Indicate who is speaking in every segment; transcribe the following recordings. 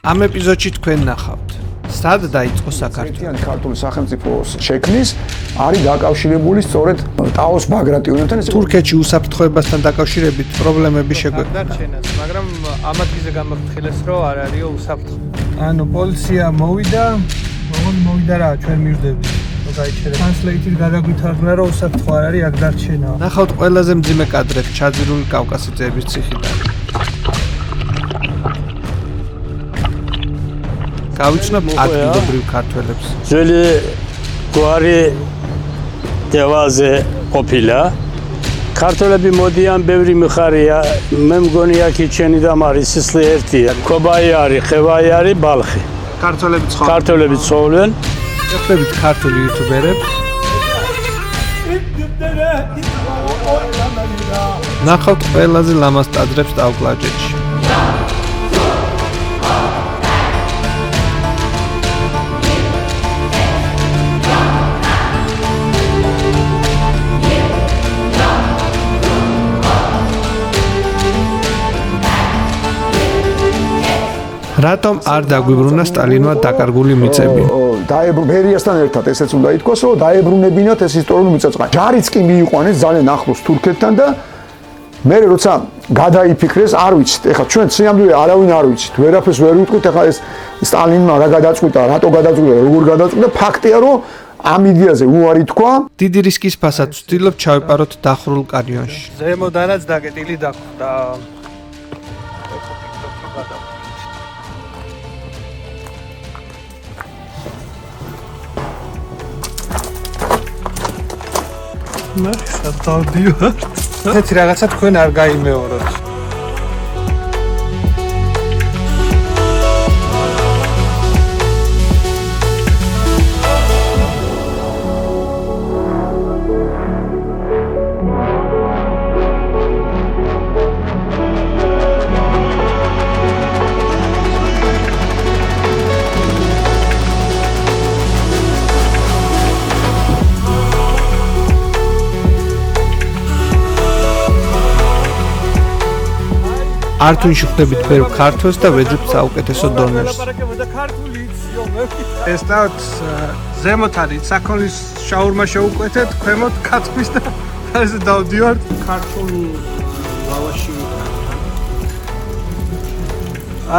Speaker 1: ამ ეპიზოდში თქვენ ნახავთ. სად დაიწყო საქართველოს
Speaker 2: ქართული სახელმწიფოს შექმნის არის დაკავშირებული სწორედ ტაოს ბაგრატიონთან.
Speaker 1: თურქეთში უსაფრთხოებასთან დაკავშირებით პრობლემები შეგვეკვდა,
Speaker 3: მაგრამ ამ ადგილზე გამოფრთხილეს, რომ არ არისო უსაფრთხო.
Speaker 4: ანუ პოლიცია მოვიდა რა, ჩვენ მივდებით. Translate-ით გადაგვითარგმნა, რომ უსაფრთხო არ არის, აქ დარჩენა.
Speaker 1: ნახავთ ყველაზე მძიმე კადრები ჩაძირული კავკასიძეების ციხიდან. გავიცნობ ადგილობრივ ქართველებს.
Speaker 5: ძველი გვარი დევაზე ყოფილა. ქართველები მოდიან, ბევრი მხარია. მე მგონი აქ ჩენი და მარის სისხლი ერთია. ქობაი არის, ხევაი არის, ბალხი. ქართველები ცხოვრობენ.
Speaker 1: ეხლებით ქართული იუთუბერებს. ნახავთ ყველაზე ლამაზ კადრებს ტაო-კლარჯეთში. რატომ არ დაგვიბრუნა სტალინმა დაკარგული მიწები?
Speaker 2: ბერიასთან ერთად ესეც უნდა ითქვას, რომ დაებრუნებინათ ეს ისტორიული მიწა-წყალი. ჯარიც კი მიიყვანეს ძალიან ახლოს თურქეთთან და მე როცა გადაიფიქრეს, არ ვიცით, ეხლა ჩვენ სიამდვილე არავინ არ ვიცით, ვერაფერს ვერ ვიტყვით, ეხლა ეს სტალინმა რა გადაწყვიტა, რატო გადაწყვიტა, როგორ გადაწყვიტა, ფაქტია, რომ ამ იდეაზე უარი თქვა.
Speaker 1: დიდი რისკის ფასად ვცდილობ ჩავეპაროთ დახურულ კანიონში.
Speaker 3: ზემოდანაც დაკეტილი დახვდა.
Speaker 4: ნახე, დავდივართ.
Speaker 3: ესეთი რაღაცა თქვენ არ გაიმეოროთ.
Speaker 1: არ თუ შევხვდებით ბევრ ქართველს და ვეძებთ საუკეთესო დონერს.
Speaker 4: ეს დავთ ზემოთ არის საქონლის შაურმა შევუკვეთეთ, ქვემოთ კაცფის და ესე დავდივართ.
Speaker 3: ქართული ლავაში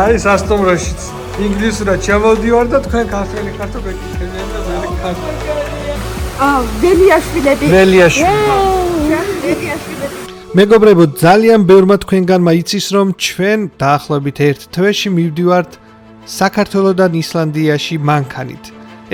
Speaker 4: აი სასტუმროშიც. ინგლისურად ჩავდივარ და თქვენ ქართველი ხართ გეკითხებიან და მე ქართველი.
Speaker 3: ველიაშვილი.
Speaker 1: მეგობრებო, ძალიან ბევრმა თქვენგანმა იცის, რომ ჩვენ დაახლოებით ერთ თვეში მივდივართ საქართველოდან ისლანდიაში მანქანით.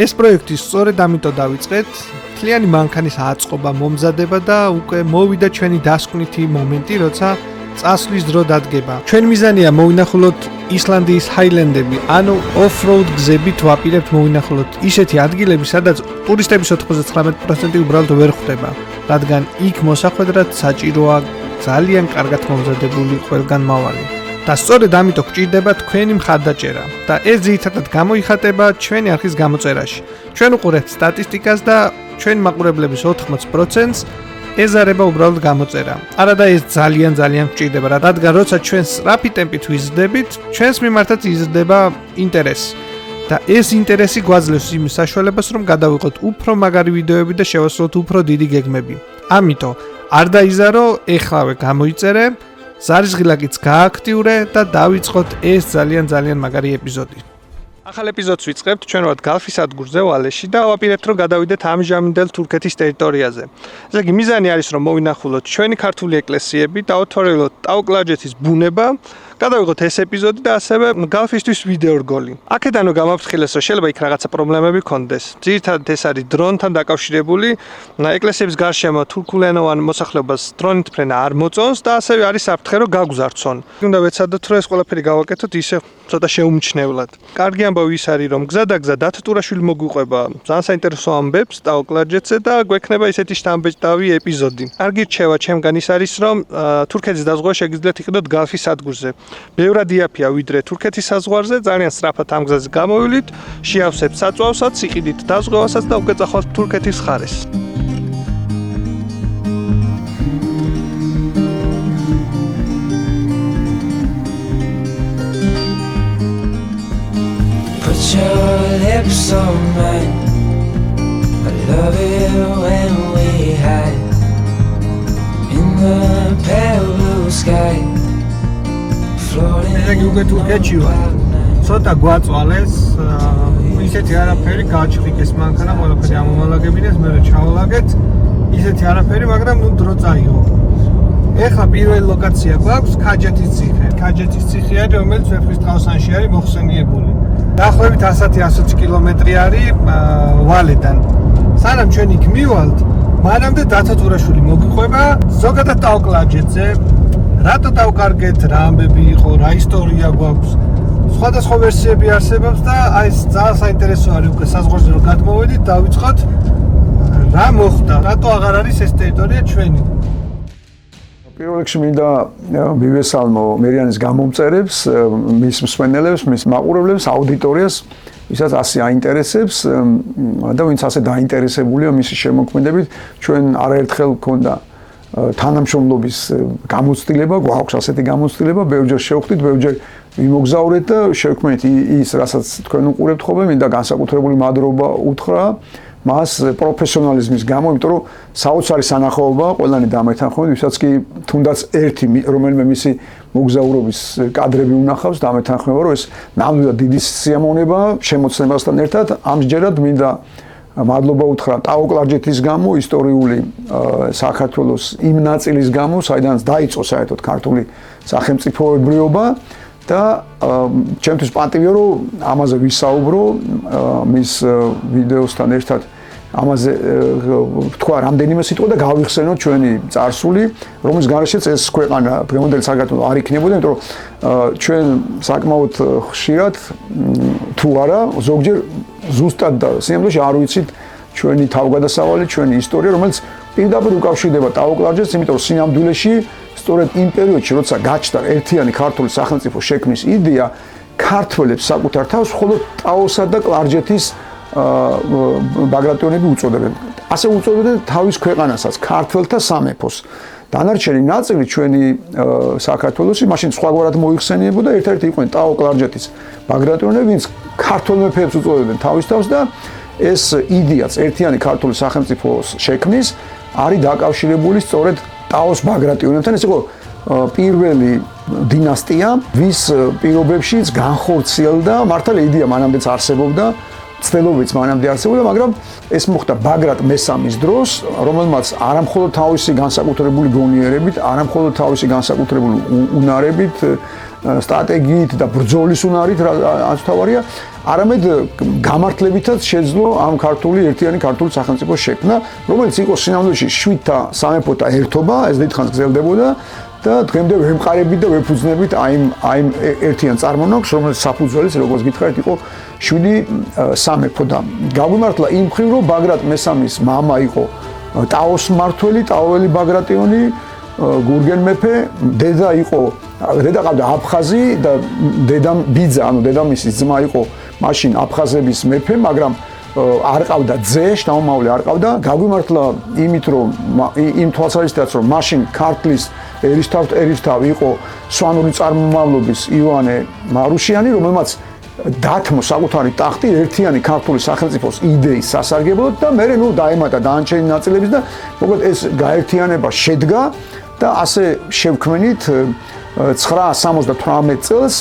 Speaker 1: ეს პროექტი სწორედ ამიტომ დავიწყეთ, მთლიანი მანქანის აწყობა, მომზადება და უკვე მოვიდა ჩვენი დასკვნითი მომენტი, როცა წასვლის დრო დადგება. ჩვენ მიზანია მოვინახულოთ ისლანდიის ჰაილენდები, ანუ off-road გზებით ვაპირებთ მოვინახულოთ ისეთი ადგილები, სადაც ტურისტების 99% უბრალოდ ვერ ხვდება, რადგან იქ მოსახვედრად საჭიროა ძალიან კარგად მომზადებული ყველგანმავალი. და სწორედ ამიტომ გვჭირდება თქვენი მხარდაჭერა და ეს ძირითადად გამოიხატება ჩვენი არხის გამოწერაში. ჩვენ უყურებთ სტატისტიკას და ჩვენი მაყურებლების 80%-ს ეზარება უბრალოდ გამოწერა. არადა ეს ძალიან გვჭირდება, რადგან როცა ჩვენ სწრაფი ტემპით ვიზრდებით, ჩვენს მიმართაც იზრდება ინტერესი. და ეს ინტერესი გვაძლევს იმის საშუალებას, რომ გადავიღოთ უფრო მაგარი ვიდეოები და შევასრულოთ უფრო დიდი გეგმები. ამიტომ არ დაიზარო, ეხლავე გამოიწერე, ზარისღილაკიც გააქტიურე და დავიწყოთ ეს ძალიან მაგარი ეპიზოდი. ახალ ეპიზოდს ვიწყებთ ჩვენ ვართ გალფის სადგურზე ვალეში და ვაპირებთ რომ გადავიდეთ ამჟამინდელ თურქეთის ტერიტორიაზე. ესე იგი მიზანი არის რომ მოვინახულოთ ჩვენი ქართული ეკლესიები, დავთვალოთ ტაო-კლარჯეთის ბუნება, გადავიღოთ ეს ეპიზოდი და ასევე გალფისთვის ვიდეო რგოლი. აქედან რომ გამაფრთხილეს რომ შეიძლება იქ რაღაცა პრობლემები ქონდეს. ძირითადად ეს არის დრონთან დაკავშირებული, ეკლესიების გარშემო თურქულენოვან მოსახლეობას დრონით ფრენა არ მოწონს და ასევე არის საფრთხე რომ გაგუზარცონ. უნდა ვეცადოთ რომ ეს ყველაფერი გავაკეთოთ ისე ცოტა შეუმჩნევლად. კარგი ამბავი ის არის რომ გზა დათო ტურაშვილი მოგვიყვება ძალიან საინტერესო ამბებს ტაო-კლარჯეთზე და გვექნება ისეთი შთამბეჭდავი ეპიზოდი. კარგი რჩევა ჩემგან ის არის რომ თურქეთის დაზღვევა შეგიძლიათ იყიდოთ გალფის სადგურზე. ბევრად იაფია ვიდრე თურქეთის საზღვარზე, ძალიან სწრაფად ამ გზაზე გამოვივლით, შეავსებთ საწვავსაც, იყიდით დაზღვევასაც და უკვე წახვალთ თურქეთის მხარეს.
Speaker 6: your lips on mine. I love it when we hide in the pale blue sky.
Speaker 4: მე უკვე თურქეთში ვარ. ცოტა გვაწვალეს, ისეთი არაფერი გაჩვიქეს მანქანა, ყველაფერი ამომალაგებინეს, მე ჩავალაგეთ. ისეთი არაფერი, მაგრამ ნუ დრო წაიღო. ეხლა პირველი ლოკაცია გვაქვს ქაჯეთის ციხე. ქაჯეთის ციხე არის, რომელიც ვეფხისტყაოსანში არის მოხსენიებული. დაახლოებით 100-120 კილომეტრი არის ვალედან. სანამ ჩვენ იქ მივალთ, მანამდე დათო თურაშვილი მოგიყვება ზოგადად ტაოკლაჯეთზე. რატო დავკარგეთ, რა ამბები იყო, რა ისტორია გვაქვს. სხვადასხვა ვერსიები არსებობს და აი ეს ძალიან საინტერესო არის უკვე საზღვარზე რომ გადმოვედით, დავიწყოთ რა მოხდა, რატო აღარ არის ეს ტერიტორია ჩვენი.
Speaker 2: პირველ რიგში მინდა მივესალმო მერიანის გამომწერებს, მის მსმენელებს, მის მაყურებლებს, აუდიტორიას, ვისაც ასე აინტერესებს და ვინც ასე დაინტერესებულია მისი შემოქმედებით, ჩვენ არაერთხელ გქონდა თანამშრომლობის გამოცდილება, გვაქვს ასეთი გამოცდილება, ბევრჯერ შევხვდით, ბევრჯერ ვიმოგზაურეთ და შევქმნით ის, რასაც თქვენ უყურებთ ხოლმე, მინდა განსაკუთრებული მადლობა უთხრა მას პროფესიონალიზმის გამო, იმიტომ რომ საოცარი სანახაობა ყველანი დამეთანხმებით, ვისაც კი თუნდაც ერთი რომელიმე მისი მოგზაურობის კადრები უნახავს, დამეთანხმება, რომ ეს ნამდვილად დიდი სიამოვნება შემოცნებასთან ერთად, ამჯერად მინდა მადლობა უთხრა ტაოკლარჯეთის გამო, ისტორიული საქართველოს იმ ნაწილის გამო, საიდანაც დაიწყო საერთოდ ქართული სახელმწიფოებრიობა და ჩემთვის პატივია რომ ამაზე ვისაუბრო მის ვიდეოსთან ერთად ამაზე თქვა რამდენიმე სიტყვა და გავიხსენოთ ჩვენი წარსული, რომლის გარეშეც ეს ქვეყანა დღევანდელი საქართველო არ იქნებოდა, იმიტომ რომ ჩვენ საკმაოდ ხშირად თუ არა ზოგჯერ ზუსტად და სიამოვნებაში არ ვიცით ჩვენი თავგადასავალი, ჩვენი ისტორია, რომელიც პირდაპირ უკავშირდება ტაოკლარჯეთს, იმიტომ რომ სინამდვილეში სწორედ იმ პერიოდში, როცა გაჩნდა ერთიანი ქართული სახელმწიფო შექმნის იდეა, ქართველებს საკუთარ თავს მხოლოდ ტაოსა და კლარჯეთის ბაგრატიონები უწოდებენ. ასე უწოდებენ თავის ქვეყანასაც, ქართველთა სამეფოს. დანარჩენი ნაწილი ჩვენი საქართველოსი მაშინ სხვაგვარად მოიხსენიებოდა, ერთ-ერთი იყვნენ ტაოკლარჯეთის ბაგრატიონები, ვინც ქართველ მეფეებს უწოდებდნენ თავის თავს და ეს იდეაც ერთიანი ქართული სახელმწიფოს შექმნის არის დაკავშირებული სწორედ ტაოს ბაგრატიონებთან. ეს იყო პირველი დინასტია, ვის პირობებშიც განხორციელდა, მართალია იდეა მანამდეც არსებობდა, ცდილობიც მანამდე არსებობდა, მაგრამ ეს მოხდა ბაგრატ მესამის დროს, რომელმაც არამხოლოდ თავისი განსაკუთრებული გონიერებით, არამხოლოდ თავისი განსაკუთრებული უნარებით, სტრატეგიით და ბრძოლის უნარით, რაც თავარია, არამედ გამართლებითაც შეძლო ამ ქართული ერთიანი ქართული სახელმწიფოს შექმნა, რომელიც იყო სინამდვილეში 7-თა სამეფოთა ერთობა, ეს დიდხანს გრძელდებოდა და დღემდე ვემყარებით და ვეფუძნებით აი ერთიან წარმონაქმნს, რომელიც საფუძველიც, როგორც გითხარით, იყო 7 სამეფო და გაგვიმართლა იმ მხრივ, რომ ბაგრატ მესამის მამა იყო ტაოს მმართველი, ტაოელი ბაგრატიონი, გურგენ მეფე, დედა ყავდა აფხაზი და დედამ ბიძა, ანუ დედამისის ძმა იყო მაშინ აფხაზების მეფე, მაგრამ არ ყავდა ძე, შთამომავლი არ ყავდა. გაგვიმართლა იმით, რომ იმ თვალსაზრისითაც, რომ მაშინ ქართლის ერისთავ იყო სვანური წარმომავლობის იოანე მარუშიანი, რომელმაც დათმო საკუთარი ტახტი ერთიანი ქართული სახელმწიფოს idეის სასარგებლოდ და მერე დაემატა დანარჩენი ნაწილების და მოკლედ ეს გაერთიანება შედგა და ასე შევქმნით 978 წელს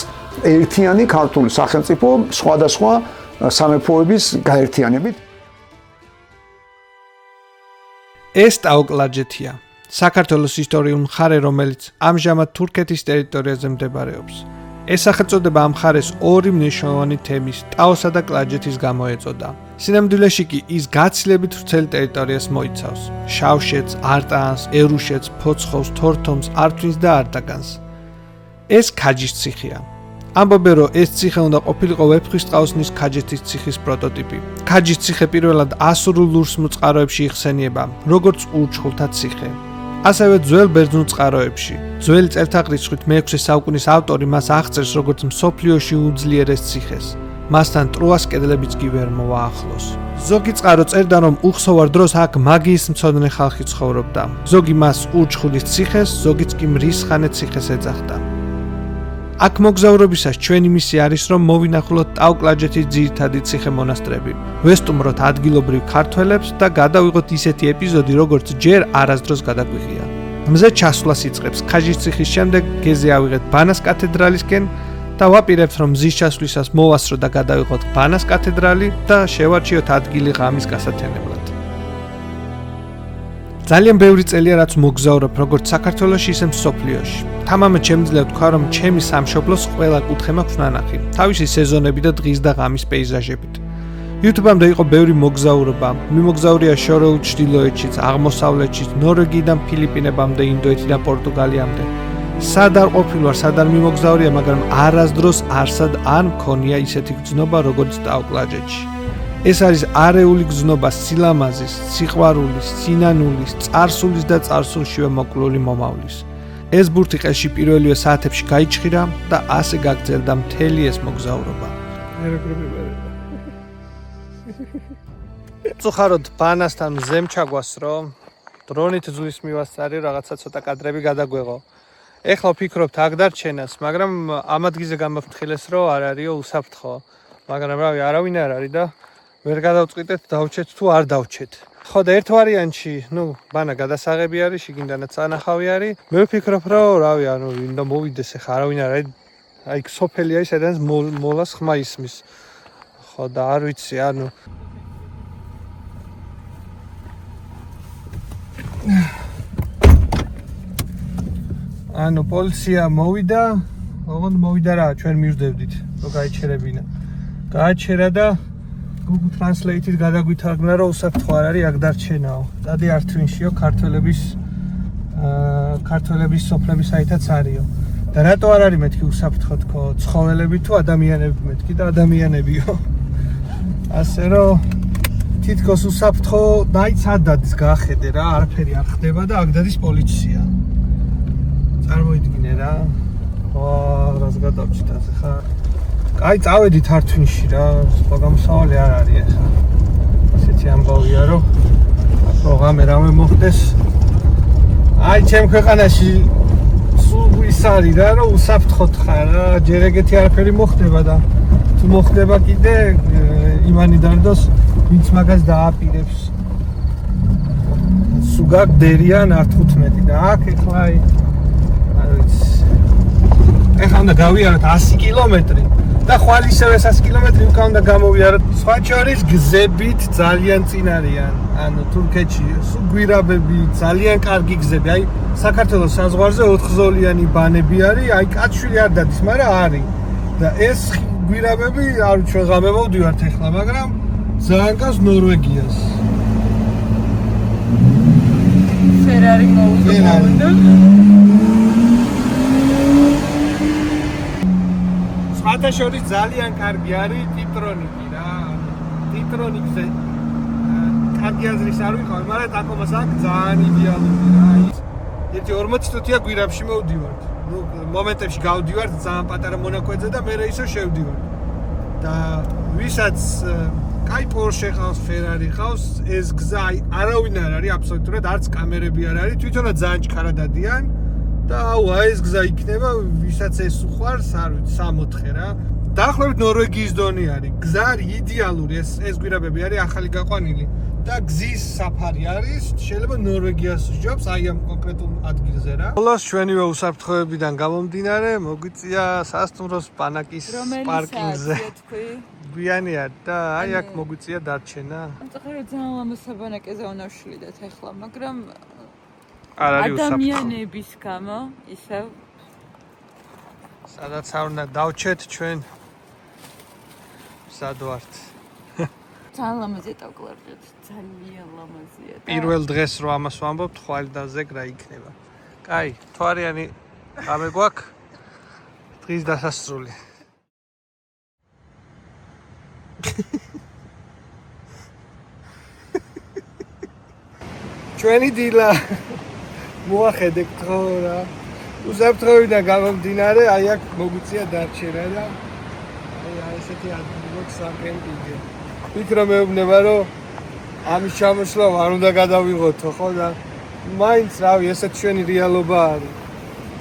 Speaker 2: ერთიანი ქართული სახელმწიფო სხვადასხვა სამეფოების გაერთიანებით.
Speaker 1: ეს ტაოკლარჯეთია, საქართველოს ისტორიული მხარე, რომელიც ამჟამად თურქეთის ტერიტორიაზე მდებარეობს. ეს სახელწოდება ამ მხარეს ორი მნიშვნელოვანი თემის, ტაოსა და კლარჯეთის გამო ეწოდა. სინამდვილეში კი ის გაცილებით ვრცელ ტერიტორიას მოიცავს: შავშეთს, არტაანს, ერუშეთს, ფოცხოვს, თორთომს, ართვინს და არტაგანს. ეს ქაჯის ციხეა. ამბობენ, რომ ეს ციხე უნდა ყოფილიყო ვეფხისტყაოსნის ქაჯეთის ციხის პროტოტიპი. ქაჯის ციხე პირველად ასურულ ლურს მოწყაროებში იხსენიება, როგორც ურჩხულთა ციხე. ასევე ძველ ბერძნულ წყაროებში. ძველი წელთაღრიცხვით მე-6 საუკუნის ავტორი მას აღწერს როგორც მსოფლიოში უძლიერეს ციხეს. მასთან ტროას კედლებიც კი ვერ მოაახლოს. ზოგი წყარო წერდა, რომ უხსოვარ დროს აქ მაგიის მცოდნე ხალხი ცხოვრობდა. ზოგი მას ურჩხულის ციხეს, ზოგიც კი მრისხანე ციხეს ეძახდა. აქ მოგზაურობისას ჩვენი მისია არის რომ მოვინახულოთ ტაო-კლაჯეთის ძირითადი ციხე-მონასტრები, ვესტუმროთ ადგილობრივ ქართველებს და გადავიღოთ ისეთი ეპიზოდი, როგორც ჯერ არასდროს გადაგვიღია. მზე ჩასვლას იწყებს ქაჟის ციხის შემდეგ გეზე ავიღეთ ბანას კათედრალისკენ და ვაპირებთ რომ მზის ჩასვლისას მოვასწრო და გადავიღოთ ბანას კათედრალი და შევარჩიოთ ადგილი ღამის გასათენებლად. ძალიან ბევრი წელია რაც მოგზაურობ როგორც საქართველოში ისე მსოფლიოში. თამამად შემიძლია ვთქვა რომ ჩემი სამშობლოს ყველა კუთხე მაქვს ნანახი, თავისი სეზონები და დღის და ღამის პეიზაჟებით. YouTube-ამდე იყო ბევრი მოგზაურობა, მიმოგზაურია შორეულ ჩრდილოეთშიც, აღმოსავლეთშიც, ნორვეგიიდან ფილიპინებამდე, ინდოეთიდან პორტუგალიამდე. სად არ ყოფილვარ, სად არ მიმოგზაურია, მაგრამ არასდროს არსად არ მქონია ისეთი გრძნობა, როგორც ტაო-კლაჯეთში. ეს არის არეული გრძნობა სილამაზის, სიყვარულის, სინანულის, წარსულის და წარსულშივე მოკლული მომავლის. ეს ბურთი ყელში პირველივე საათებში გაიჩხირა და ასე გაგრძელდა მთელი ეს მოგზაურობა.
Speaker 3: წუხაროდ ბანასთან ზემჩაგვას რომ დრონით ძვლის მივასწარი რაღაცა ცოტა კადრები გადაგვეღო. ეხლა ვფიქრობთ აქ დარჩენას, მაგრამ ამ ადგილზე გამოვფრთხილეს რომ არ არისო უსაფრთხო. მაგრამ რავი, არავინ არ არის და ვერ გადავწყვიტეთ დავჩეთ თუ არ დავჩეთ. ხო და ერთ ვარიანტში, ბანა გადასაღები არის, შიგნიდანაც სანახავი არის. მე ვფიქრობ რომ რავი, ვინდა მოვიდეს ახლა არავინ არ არის. აი სოფელია ის სადაც მოლას ხმა ისმის. ხო და არ ვიცი, პოლიცია მოვიდა, ოღონდ მოვიდა რა, ჩვენ მივდევდით, რომ გაიჩერებინა. გააჩერა და Google Translate-ით გადაგვითარგმნა, რომ უსაფრთხო არ არის, აქ დარჩენაო. დადი არ თვინშიო, ქართველების სოფლების საითაც არისო. და რატო არ არის მეთქი უსაფრთხო თქო, ცხოველები თუ ადამიანები მეთქი და ადამიანებიო. ასე რომ თითქოს უსაფრთხო დაიც ადადის გაახედე რა, არაფერი არ ხდება და აქ დადის პოლიცია. წარმოიდგინე რა. რას გადავჭით ასე ხა. აი წავედით ართვინში რა, სხვა გამოსავალი არ არის ახლა. ისეთი ამბავია რომ პროგრამე რამე მოხდეს. აი ჩემ ქვეყანაში სულ ის არის რა, რომ უსაფრთხოდ ხარ რა, ჯერ ეგეთი არაფერი მოხდება და თუ მოხდება კიდე იმანი დარდოს ვინც მაგას დააპირებს. სუგაკ დერიან 15 და აქ ახლა აი არ ვიცი. ეხლა უნდა გავიაროთ 100 კილომეტრი. და ხვალ ისევე 100 კილომეტრი უკან უნდა გამოვიაროთ. სხვა შორის გზებით ძალიან წინ არიან. თურქეთში სულ გვირაბები, ძალიან კარგი გზები. აი საქართველოს საზღვარზე 4 ზოლიანი ბანები არის. აი კაცშვილი არ დადის, მაგრამ არის. და ეს გვირაბები არ ჩვენ ღამე მოვდივართ ახლა, მაგრამ ძალიან გავს ნორვეგიას.
Speaker 7: ფერარი მოვიდა.
Speaker 4: სხვათა შორის ძალიან კარგი არის ტიტრონიკი რა. ტიტრონიკზე კარგი აზრის არ ვიყავ, მაგრამ ტაკომას აქ ძალიან იდეალური რა. ერთი 40 წუთია გვირაბში მოვდივართ. მომენტებში გავდივართ ძალიან პატარა მონაკვეთზე და მე ისო შევდივართ. და ვისაც კაი Porsche ხავს, Ferrari ხავს, ეს გზა არავინ არ არის აბსოლუტურად, არც კამერები არ არის, თვითონაც ძალიან ჩქარა დადიან. და ეს გზა იქნება, ვისაც ეს უყვარს, არ ვიცი, 64 რა. დაახლოებით ნორვეგიის დონე არის. გზა არის იდეალური, ეს გვირაბები არის ახალი გაყვანილი და გზის საფარი არის, შეიძლება ნორვეგიას სჯობს, აი ამ კონკრეტულ ადგილზე რა. ბოლოს ჩვენივე უსაფრთხოებიდან გამომდინარე, მოგვიწია სასტუმროს პანაკის პარკინგზე. გვიანია და აი აქ მოგვიწია დარჩენა.
Speaker 7: ამწუხაროდ ძალიან ლამაზ ბანაკეზე უნავშლიდეთ ახლა, მაგრამ
Speaker 4: არ არის უსაფრთხო.
Speaker 7: ადამიანების გამო ისევ
Speaker 4: სადაც არ უნდა დავჩეთ ჩვენ სად ვართ.
Speaker 7: ძალიან ლამაზია ტაო-კლაჯეთი, ძალიან ლამაზია.
Speaker 4: პირველ დღეს რო ამას ვამბობთ, ხვალ და ზეგრა იქნება. კაი, თვარიანი ამე გვაქვს დღის დასასრული. ჩვენი დილა მოახედეთ ხო რა. უსაფრთხოებიდან გამომდინარე, აი აქ მოგვიწია დარჩენა და აი ესეთი ადგილი გვაქვს საკემპინგზე. ვფიქრობ მეუბნება რომ ამის ჩამოსვლა არ უნდა გადავიღოთო ხო და მაინც რავი ესეც ჩვენი რეალობა არის.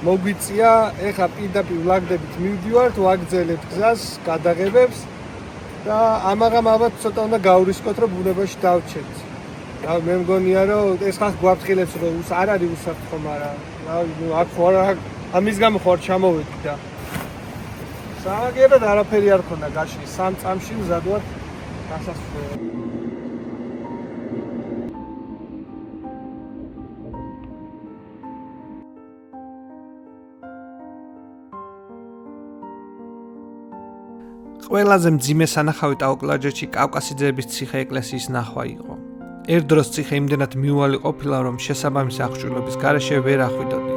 Speaker 4: მოგვიწია, ეხლა პირდაპირ ვლაგდებით მივდივართ, ვაგრძელებთ გზას, გადაღებებს და ამაღამ ალბათ ცოტა უნდა გავრისკოთ, რომ ბუნებაში დავჩერთ. რა მე მგონია, რომ ეს ხალხ გვაფრთხილებს, რომ არ არის უსაფრთხო, მაგრამ აქ ხარ ამის გამო ხარ ჩამოვედი და სამაგიერად არაფერი არ ქონდა გაშლი, 3 წამში მზად ვარ გასასვლელად.
Speaker 1: ყველაზე მძიმე სანახავი ტაოკლაჯეთში კავკასიძეების ციხე-ეკლესიის ნახვა იყო. ერთ დროს ციხე იმდენად მიუვალი ყოფილა, რომ შესაბამისი აღჭურვილობის გარეშე ვერ ახვიდოდი.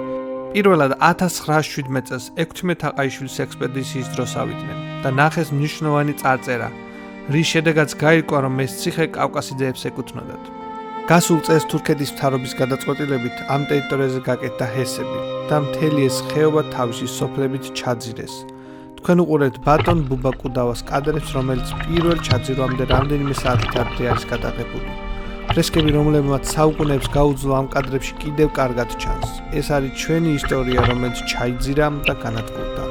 Speaker 1: პირველად 1917 წელს 16 თაყაიშვილის ექსპედიციის დროს ავიდნენ და ნახეს მნიშვნელოვანი წარწერა, რის შედეგაც გაირკვა, რომ ეს ციხე კავკასიძეებს ეკუთვნოდათ. გასულ წელს თურქეთის მთავრობის გადაწყვეტილებით ამ ტერიტორიაზე გაკეთდა ჰესები და მთელი ეს ხეობა თავისი სოფლებით ჩაძირეს. თქვენ უყურებთ ბატონ ბუბა კუდავას კადრებს, რომელიც პირველ ჩაძირვამდე რამდენიმე საათით ადრე არის გადაღებული. ფრესკები, რომლებმაც საუკუნეებს გაუძლო ამ კადრებში კიდევ კარგად ჩანს. ეს არის ჩვენი ისტორია, რომელიც ჩაიძირა და განადგურდა.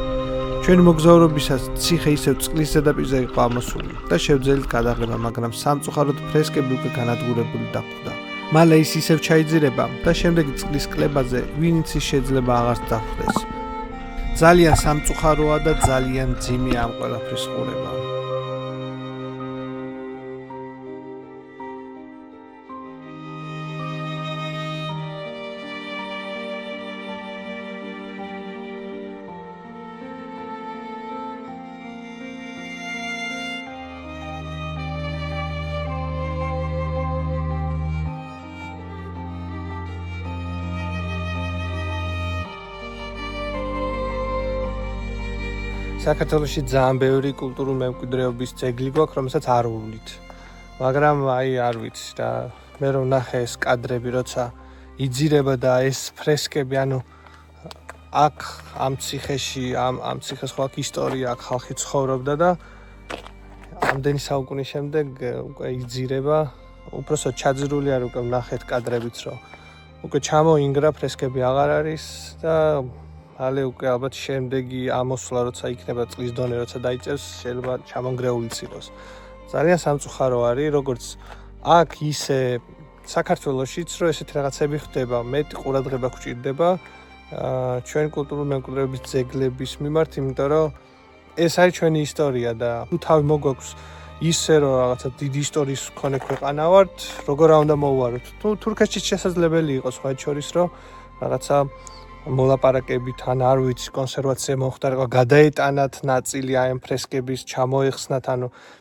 Speaker 1: ჩვენი მოგზაურობისას ციხე ისევ წყლის ზედაპირზე იყო ამოსული და შევძელით გადაღება, მაგრამ სამწუხაროდ ფრესკები უკვე განადგურებული დახვდა. მალე ის ისევ ჩაიძირება და შემდეგი წყლის კლებაზე ვინც ის შეიძლება აღარ დახვდეს. ძალიან სამწუხაროა და ძალიან მძიმეა ამ ყველაფრის ყურება.
Speaker 3: საქართველოში ძალიან ბევრი კულტურული მემკვიდრეობის ძეგლი გვაქვს, რომელსაც არ ვუვლით. მაგრამ არ ვიცი რა, მე რომ ნახე ეს კადრები, როცა იძირება და ეს ფრესკები, აქ ამ ციხეში, ამ ციხეს ხო აქ ისტორია, აქ ხალხი ცხოვრობდა და ამდენი საუკუნის შემდეგ უკვე იძირება, უпросто ჩაძირული არ უკვე ნახეთ კადრებიც, რომ უკვე ჩამოინგრა, ფრესკები აღარ არის და მალე უკვე ალბათ შემდეგი ამოსვლა, როცა იქნება წყლის დონე, როცა დაიწერს, შეიძლება ჩამონგრეულიც იყოს. ძალიან სამწუხარო არის, როგორც აქ ისე საქართველოშიც, რომ ესეთი რაღაცები ხდება, მეტი ყურადღება გვჭირდება ჩვენი კულტურული მემკვიდრეობის ძეგლების მიმართ, იმიტომ რომ ეს არის ჩვენი ისტორია და თუ თავი მოგვაქვს ისე რომ რაღაცა დიდი ისტორიის მქონე ქვეყანა ვართ, როგორ არ უნდა მოვუაროთ. თუ თურქეთშიც შესაძლებელი იყოს სხვა შორის, რომ რაღაცა მოლაპარაკებით ან არ ვიცი კონსერვაცია მოხდარიყო, გადაეტანათ ნაწილი ამ ფრესკების, ჩამოეხსნათ,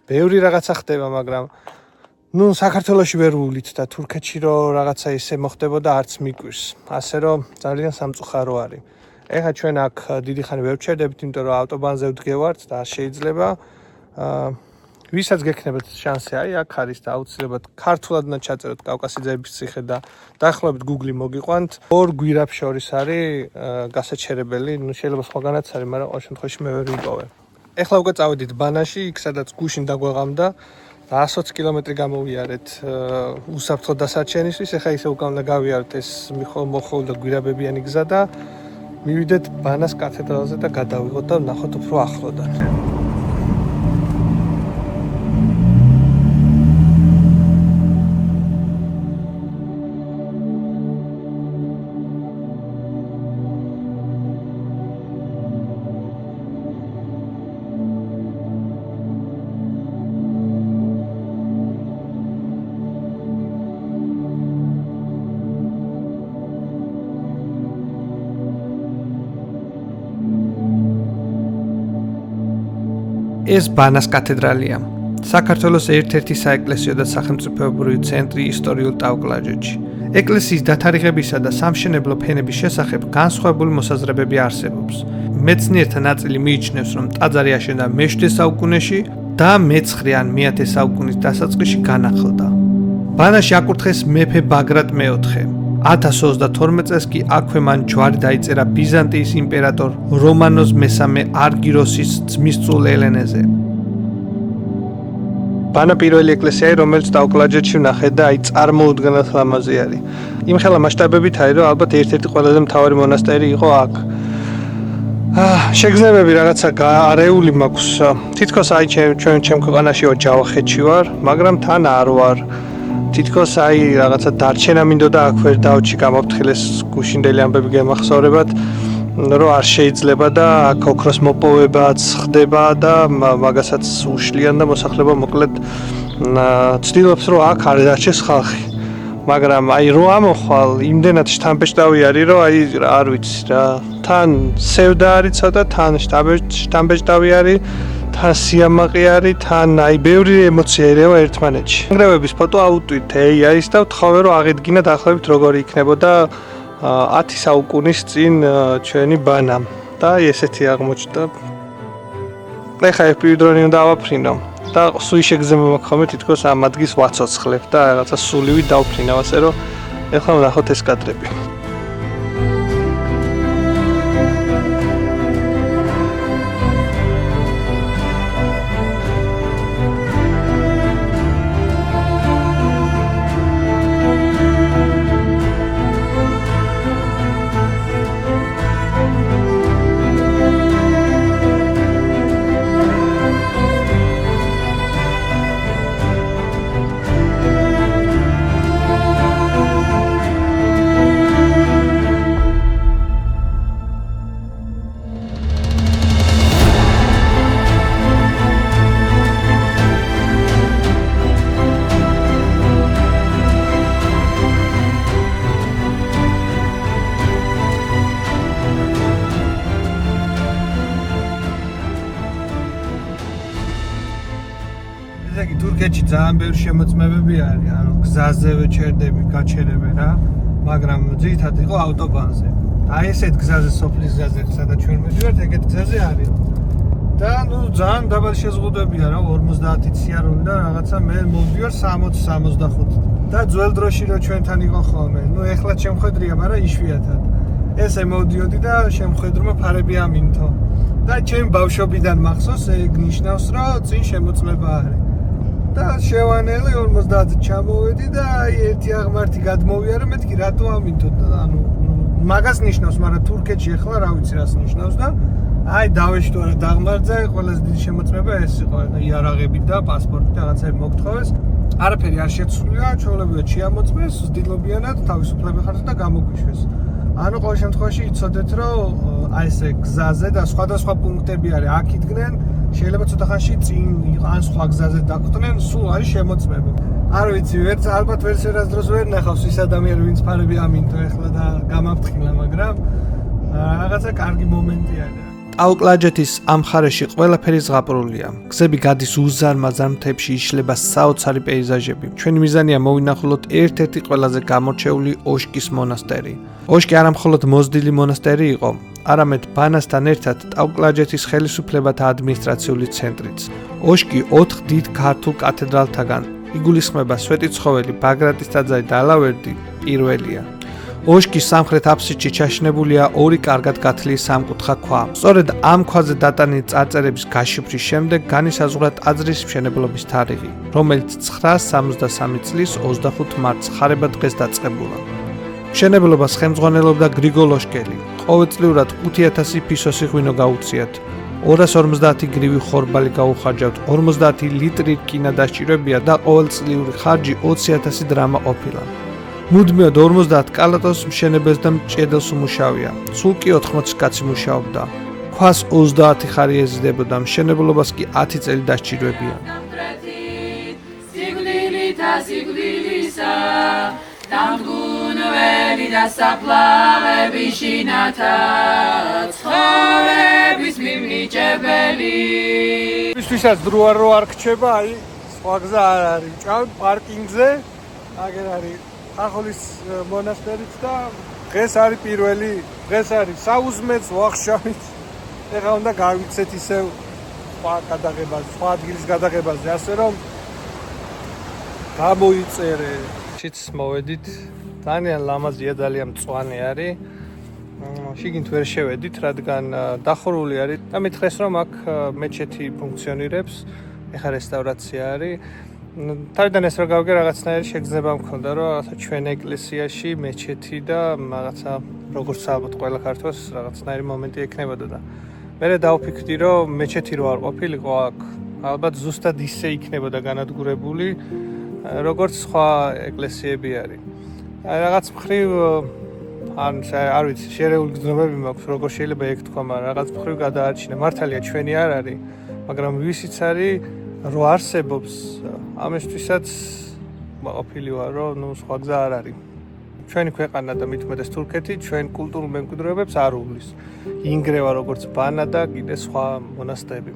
Speaker 3: ბევრი რაღაცა ხდება, მაგრამ საქართველოში ვერ ვუვლით და თურქეთში რომ რაღაცა ისე მოხდებოდა არც მიკვირს. ასე რომ ძალიან სამწუხარო არის. ეხლა ჩვენ აქ დიდი ხანი ვერ ვჩერდებით, იმიტომ რომ ავტობანზე ვდგევართ და შეიძლება ვისაც გექნებათ შანსი, აქ არის და აუცილებლად ქართულად უნდა ჩაწეროთ კავკასიძეების ციხე და დაახლოებით Google-ი მოგიყვანთ. 2 გვირაბ შორის არის გასაჩერებელი, შეიძლება სხვაგანაც არის, მაგრამ ყოველ შემთხვევაში მე ვერ ვიპოვე. ეხლა უკვე წავედით ბანაში, იქ სადაც გუშინ დაგვეღამდა და 120 კილომეტრი გამოვიარეთ უსაფრთხო დასარჩენისთვის. ეხლა ისე უკან უნდა გავიაროთ ეს მოხოვდა გვირაბებიანი გზა და მივიდეთ ბანას კათედრალზე და გადავიღოთ და ვნახოთ უფრო ახლოდან.
Speaker 1: ეს ბანას კათედრალია. საქართველოს ერთ-ერთი საეკლესიო და სახელმწიფოებრივი ცენტრი ისტორიულ ტაოკლაჯეთში. ეკლესიის დათარიღებისა და სამშენებლო ფენების შესახებ განსხვავებული მოსაზრებები არსებობს. მეცნიერთა ნაწილი მიიჩნევს, რომ ტაძარი აშენდა მე-7 საუკუნეში და მე-9 ან მე-10 საუკუნის დასაწყისში განახლდა. ბანაში აკურთხეს მეფე ბაგრატ მეოთხე. 1022 წელს კი აქვე მან ჯვარი დაიწერა ბიზანტიის იმპერატორ რომანოს მესამე არგიროსის ძმისწულ ელენეზე.
Speaker 3: ბანა პირველი ეკლესიაა, რომელიც ტაოკლაჯეთში ვნახეთ და წარმოუდგენლად ლამაზი არის. იმ ხელა მასშტაბებით არის, რომ ალბათ ერთ-ერთი ყველაზე მთავარი მონასტერი იყო აქ. შეგრძნებები რაღაცა არეული მაქვს. თითქოს აი ჩემ ქვეყანაში ჯავახეთში ვარ, მაგრამ თან არ ვარ. თითქოს აი რაღაცა დარჩენა მინდოდა აქ ვერ დავჭი გამოფრთხილეს გუშინდელი ამბები გემახსოვრებათ, რომ არ შეიძლება და აქ ოქროს მოპოვებაც ხდება და მაგასაც უშლიან და მოსახლეობა მოკლედ ცდილობს რომ აქ არ დარჩეს ხალხი. მაგრამ აი რო ამოხვალ იმდენად შთამბეჭდავი არის რომ აი არ ვიცი რა თან სევდა არის ცოტა თან შთამბეჭდავი არის თან სიამაყე არის თან აი ბევრი ემოცია ერევა ერთმანეთში. ნანგრევების ფოტო ავუტვით AI-ს და ვთხოვე რომ აღედგინა დაახლოებით როგორი იქნებოდა 10 საუკუნის წინ ჩვენი ბანა და ესეთი აღმოჩნდა. ეხლა FPV დრონი უნდა ავაფრინო. და სულ შეგზება მაქვს ხოლმე თითქოს ამ ადგილს ვაცოცხლებ და რაღაცა სულივით დავფრინავ ასე რომ ეხლა ვნახოთ ეს კადრები. თურქეთში ძალიან ბევრი შემოწმებები არის, ანუ გზაზე ვეჩერდები, გაჩერებე რა, მაგრამ ძირითადად იყო ავტობანზე. და ესეთ გზაზე, სოფლის გზაზე, სადაც ჩვენ მივდივართ, ეგეთ გზაზე არის. და ნუ ძალიან დაბალი შეზღუდვებია რა, 50 სიარული და რაღაცა მე მოვდივარ 60-65. და ძველ დროში რო ჩვენთან იყო ხოლმე, ნუ ეხლა შემხედრია, მაგრამ იშვიათად. ესე მოვდიოდი და შემხედრმა ფარები ამინთო. და ჩემ ბავშვობიდან მახსოვს, ეგ ნიშნავს, რომ წინ შემოწმება არის. და შევანელი 50 ჩამოვედი და აი ერთი აღმართი გადმოვიარე, მეთქი რატო ამინთო და ანუ მაგას ნიშნავს, მაგრამ თურქეთში ახლა რა ვიცი რას ნიშნავს და აი დავეშტო დაღმართზე, ყველაზე დიდი შემოწმება ეს იყო, იარაღები და პასპორტი და რაღაცები მოგთხოვეს. არაფერი არ შეცვლია, ჩვეულებრივად შეამოწმეს, ძდილობიანად თავისუფლები ხართ და გამოგვიშვეს. ანუ ყოველ შემთხვევაში იცოდეთ, რომ აი ესე გზაზე და სხვადასხვა პუნქტები არის, აქ იდგნენ შეიძლება ცოტა ხანში წინ ან სხვა გზაზე დაგვწდნენ, სულ არის შემოწმება. არ ვიცი, ვერც ალბათ ვერც ერთდროს ვერ ნახავს ის ადამიანი, ვინც ფარები ამინთო ეხლა და გამაფრთხილა, მაგრამ რაღაცა კარგი მომენტი არის.
Speaker 1: ტაო-კლაჯეთის ამ მხარეში ყველაფერი ზღაპრულია. გზები გადის უზარმაზარ მთებში, იშლება საოცარი პეიზაჟები. ჩვენი მიზანია მოვინახულოთ ერთ-ერთი ყველაზე გამორჩეული ოშკის მონასტერი. ოშკი არა მხოლოდ მოზრდილი მონასტერი იყო, არამედ ბანასთან ერთად ტაო-კლაჯეთის ხელისუფლებათა ადმინისტრაციული ცენტრიც. ოშკი 4 დიდ ქართულ კათედრალთაგან იგულისხმება სვეტიცხოველი, ბაგრატის ტაძარი და ალავერდი პირველია. ოშკის სამხრეთ აფსიდში ჩაშენებულია ორი კარგად გათლილი სამკუთხა ქვა. სწორედ ამ ქვაზე დატანილი წარწერების გაშიფვრის შემდეგ განისაზღვრა ტაძრის მშენებლობის თარიღი, რომელიც 973 წლის 25 მარტს ხარება დღეს დაწყებულა. მშენებლობას ხელმძღვანელობდა გრიგოლ ოშკელი. ყოველწლიურად 5000 ფისოსი ღვინო გაუწიათ. 250 გრივი ხორბალი გაუხარჯავთ, 50 ლიტრი რკინა დასჭირებია და ყოველწლიური ხარჯი 20000 დრამა ყოფილა. მუდმივად 50 კალათოს მშენებელს და მჭედელს უმუშავია. სულ კი 80 კაცი მუშაობდა. ქვას 30 ხარი ეზიდებოდა, მშენებლობას კი 10 წელი დასჭირებია.
Speaker 8: დამდგუნველი და საფლავები შინათა ცხოვრების მიმნიჭებელი.
Speaker 3: ვისთვისაც დრო არ რქჩება, აი სხვა გზა არ არის. ჭამ პარკინგზე, აგერ არის ახალის მონასტერიც და დღეს არის პირველი, დღეს არის საუზმეც ვახშამით. ეხლა უნდა გავიქცეთ ისევ სხვა გადაღებაზე, სხვა ადგილის გადაღებაზე, ასე რომ გამოიწერე. ჩიც მოვედით, ძალიან ლამაზია, ძალიან მწვანე არის. შიგნით ვერ შევედით, რადგან დახურული არის და მითხრეს რომ აქ მეჩეთი ფუნქციონირებს, ეხლა რესტავრაცია არის. თავიდან ეს რო გავიგე რაღაცნაირი შეგრძნება მქონდა, რომ რაღაცა ჩვენ ეკლესიაში მეჩეთი და რაღაცა როგორც ალბათ ყველა ქართველს რაღაცნაირი მომენტი ექნებოდა და მე დავფიქრდი რომ მეჩეთი რო არ ყოფილიყო აქ ალბათ ზუსტად ისე იქნებოდა განადგურებული როგორც სხვა ეკლესიები არის. რაღაც მხრივ არ ვიცი, შერეული გრძნობები მაქვს, როგორ შეიძლება ეგ თქვა, მაგრამ რაღაც მხრივ გადაარჩინა. მართალია ჩვენი არ არის, მაგრამ ვისიც არის, რო არსებობს, ამისთვისაც ყოფილი ვარ, რომ სხვა გზა არ არის. ჩვენი ქვეყანა და მით უმეტეს თურქეთი ჩვენ კულტურულ მემკვიდრეობებს არ უვლის. ინგრევა როგორც ბანა და კიდე სხვა მონასტრები.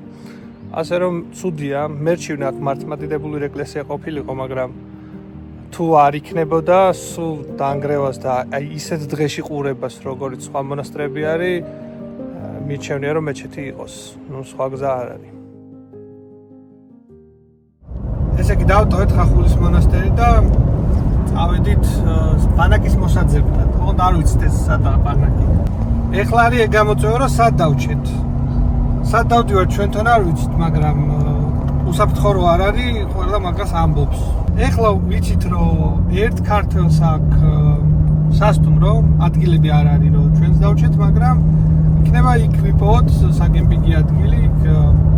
Speaker 3: ასე რომ ცუდია, მერჩივნე აქ მართლმადიდებლური ეკლესია ყოფილიყო, მაგრამ თუ არ იქნებოდა სულ დაანგრევას და აი ისეთ დღეში ყურებას, როგორც სხვა მონასტრები არის, მიჩვენია რომ მეჩეთი იყოს. ნუ სხვა გზა არ არის.
Speaker 4: ესე იგი დავტოვეთ ხახულის მონასტერი და წავედით ბანაკის მოსაძებნად. ოღონდ არ ვიცით ეს სადაა ბანაკი. ეხლა არის ეგ გამოწვევა რომ სად დავჩეთ. სად დავდივართ ჩვენთან არ ვიცით, მაგრამ უსაფრთხო რო არ არის, ყველა მაგას ამბობს. ეხლა ვიცით რომ ერთ ქართველს აქ სასტუმრო, ადგილები არ არის რომ ჩვენს დავჩეთ, მაგრამ იქნება იქ ვიპოვოთ საკემპინგი ადგილი,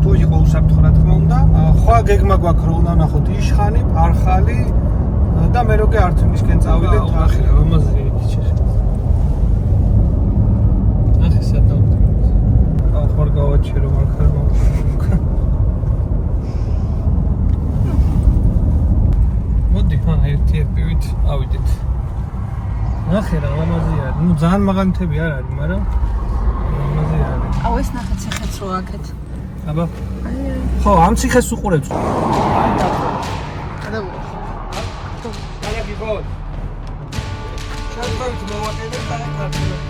Speaker 4: თუ იყო უსაფრთხო რა თქმა უნდა. ხვა გეგმა გვაქვს რომ უნდა ნახოთ იშხანი, ფარხალი და მე როგე ართვინისკენ წავიდეთ. ნახე რა მაზრია იქ ჩეხი. ნახე სად დავდივართ. ხარ გავაჩერო მარხერმა. მოდი, ერთი ერპივით ავიდეთ. ნახე რა ლამაზი არის. ნუ ძალიან მაღალითები არ არის, მაგრამ ლამაზი არის.
Speaker 7: აუ ეს ნახე ციხეც რო აქეთ.
Speaker 4: აბა. ხო, ამ ციხეს უყურებთ.
Speaker 7: და
Speaker 4: ალაგი გოდ. ჩატვით მოვაკეთეთ და ქართულად.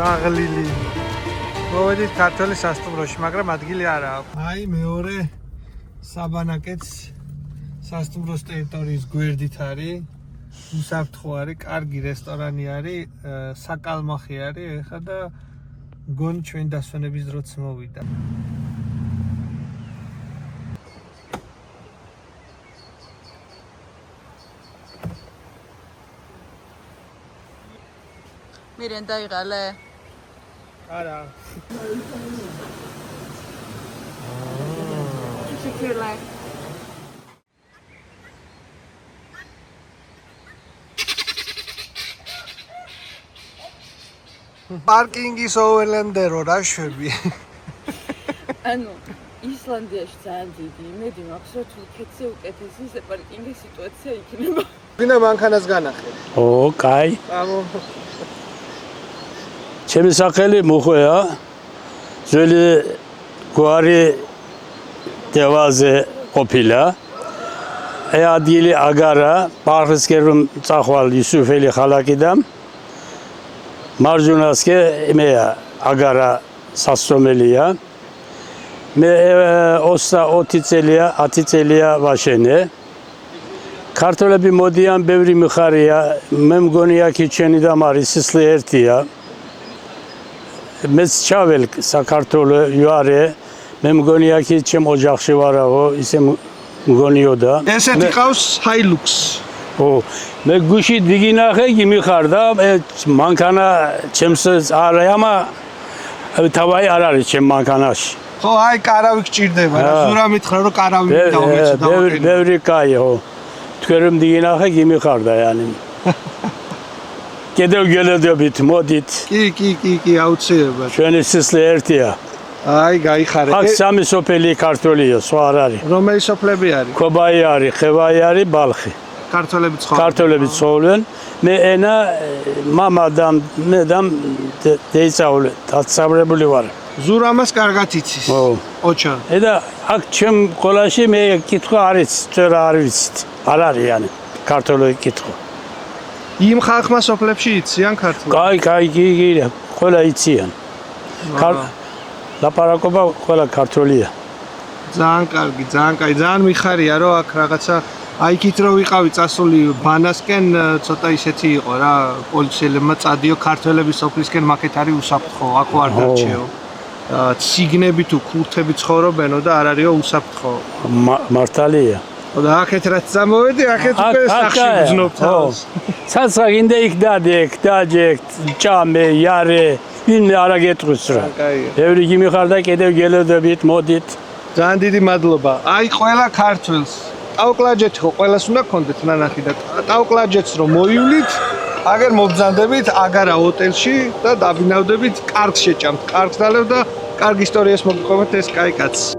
Speaker 3: დაღლილი. მოვედით ქართული სასტუმროში, მაგრამ ადგილი არ აქვს.
Speaker 4: აი მეორე საბანაკეც სასტუმროს ტერიტორიის გვერდით არის. უსაფრთხო არის, კარგი რესტორანი არის, საკალმახი არის, ეხლა და მგონი ჩვენ დასვენების დროც მოვიდა.
Speaker 7: მირენ დაიღალე.
Speaker 4: არა.
Speaker 7: შექირლე.
Speaker 3: პარკინგის ოვერლენდერო რა შვები.
Speaker 7: ანუ ისლანდიაში ძალიან დიდი იმედი მაქვს, რომ თურქეთზე უკეთესი საპარკინგო სიტუაცია იქნება.
Speaker 3: ვინა მანქანას განახე.
Speaker 5: ო, კაი.
Speaker 3: ამო
Speaker 5: ჩემი სახელი მუხვეა. ძველი გვარი დევაზე ყოფილა. ე ადგილი აგარა, პარხისკენ რომ წახვალ იუსუფელი ხალაკიდან. მარჯვნასკე მე აგარა სასწომელია. მე 20 წელია, 10 წელია ვაშენე. ქართველები მოდიან, ბევრი მიხარია, მე მგონია კი ჩენი და მარის სისხლი ერთია. მეც ჩაվել საქართველოს იარე, მე მგონია კი ჩემ ოჯახში ვარაო, ისე მგონიოდა.
Speaker 3: ესეთი ყავს ჰაილუქს.
Speaker 5: ო, მე გუში დიგინახე გიმიხარ და მანქანა ჩემს არა ამა თავი არ არის ჩემ მანქანაში.
Speaker 3: ხო, აი კარავი გჭირდება, რა ზურა მითხრა რომ კარავი დავეცი და
Speaker 5: ბევრი კაიო. თქვენ რომ დგინახე გიმიხარდა yani კიდევ გელოდებით მოდით
Speaker 3: კი აუცილებლად
Speaker 5: ჩვენი სისხლი ერთია
Speaker 3: აი გაიხარე
Speaker 5: აქ სამი სოფელი ქართველია სხვა არ არის
Speaker 3: რომელი სოფლები არის
Speaker 5: ქობაი არის ხევაი არის ბალხი ქართველები ცხოვრობენ მე ენა მამა და მე და დეიცაული დაწავრებული ვარ
Speaker 3: ზურამას კარგად იცის ოჩა
Speaker 5: და აქ ჩემ ყოლაში მე კითხვა არის წერა არ ვიცით არ არის yani ქართველი კითხვა
Speaker 3: იმ ხალხმა სოფლებში იციან ქართულად
Speaker 5: კაი ყველა იციან ლაპარაკობა ყველა ქართულია
Speaker 3: ძალიან კარგი ძალიან მიხარია რომ აქ რაღაცა აი იქით რო ვიყავი წასული ბანასკენ ცოტა ისეთი იყო რა პოლიციელებმა წადიო ქართველების სოფლისკენ მაქეთ არის უსაფრთხო აქ არ დარჩეო ციგნები თუ ქურთები ცხოვრობენო და არ არისო უსაფრთხო
Speaker 5: მართალია
Speaker 3: და აქეთ რაც წამოვედი აქეთ უკვე სახში ვზნობ თავს
Speaker 5: საცაგინდა იქ დაჯექ ჭამე იარე ვინმე არ აგეტყვის რა ბევრი გიმიხარდა კიდევ გელოდებით მოდით
Speaker 3: ძალიან დიდი მადლობა აი ყველა ქართველს ტაუკლაჯეთი ხო ყველას უნდა გქონდეთ ნანახი და ტაუკლაჯეთს რომ მოივლით აგერ მობრძანდებით აგარა ჰოტელში და დაბინავდებით კარგს შეჭამთ კარგს დალევ და კარგ ისტორიას მოგიყვებით ეს კაი კაცს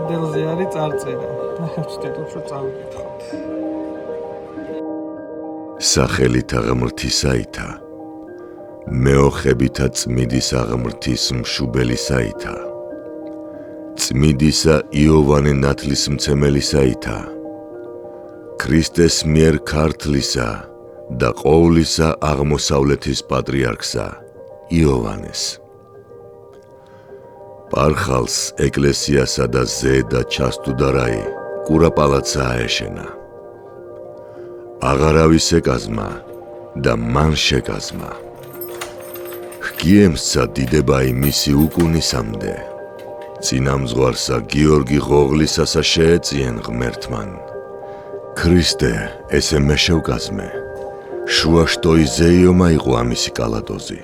Speaker 3: კედელზე არის წარწერა. ვცდილობ რომ წავიკითხოთ.
Speaker 9: სახელით აღმრთისაითა მეოხებითა წმიდის აღმრთის მშუბელისაითა წმიდისა იოვანე ნათლისმცემელისაითა ქრისტეს მიერ ქართლისა და ყოვლისა აღმოსავლეთის პატრიარქსა იოვანეს პარხალს ეკლესიასა და ზედა ჩასტუდარაი კურაპალაცა აეშენა აღარავის ეკაზმა და მან შეკაზმა ჰგიემსა დიდებაი მისი უკუნისამდე წინამძღვარსა გიორგი ღოღლისასა შეეწიენ ღმერთმან ქრისტე ესე მე შევკაზმე შუაშტოი ზეიომა იყო ამისი კალადოზი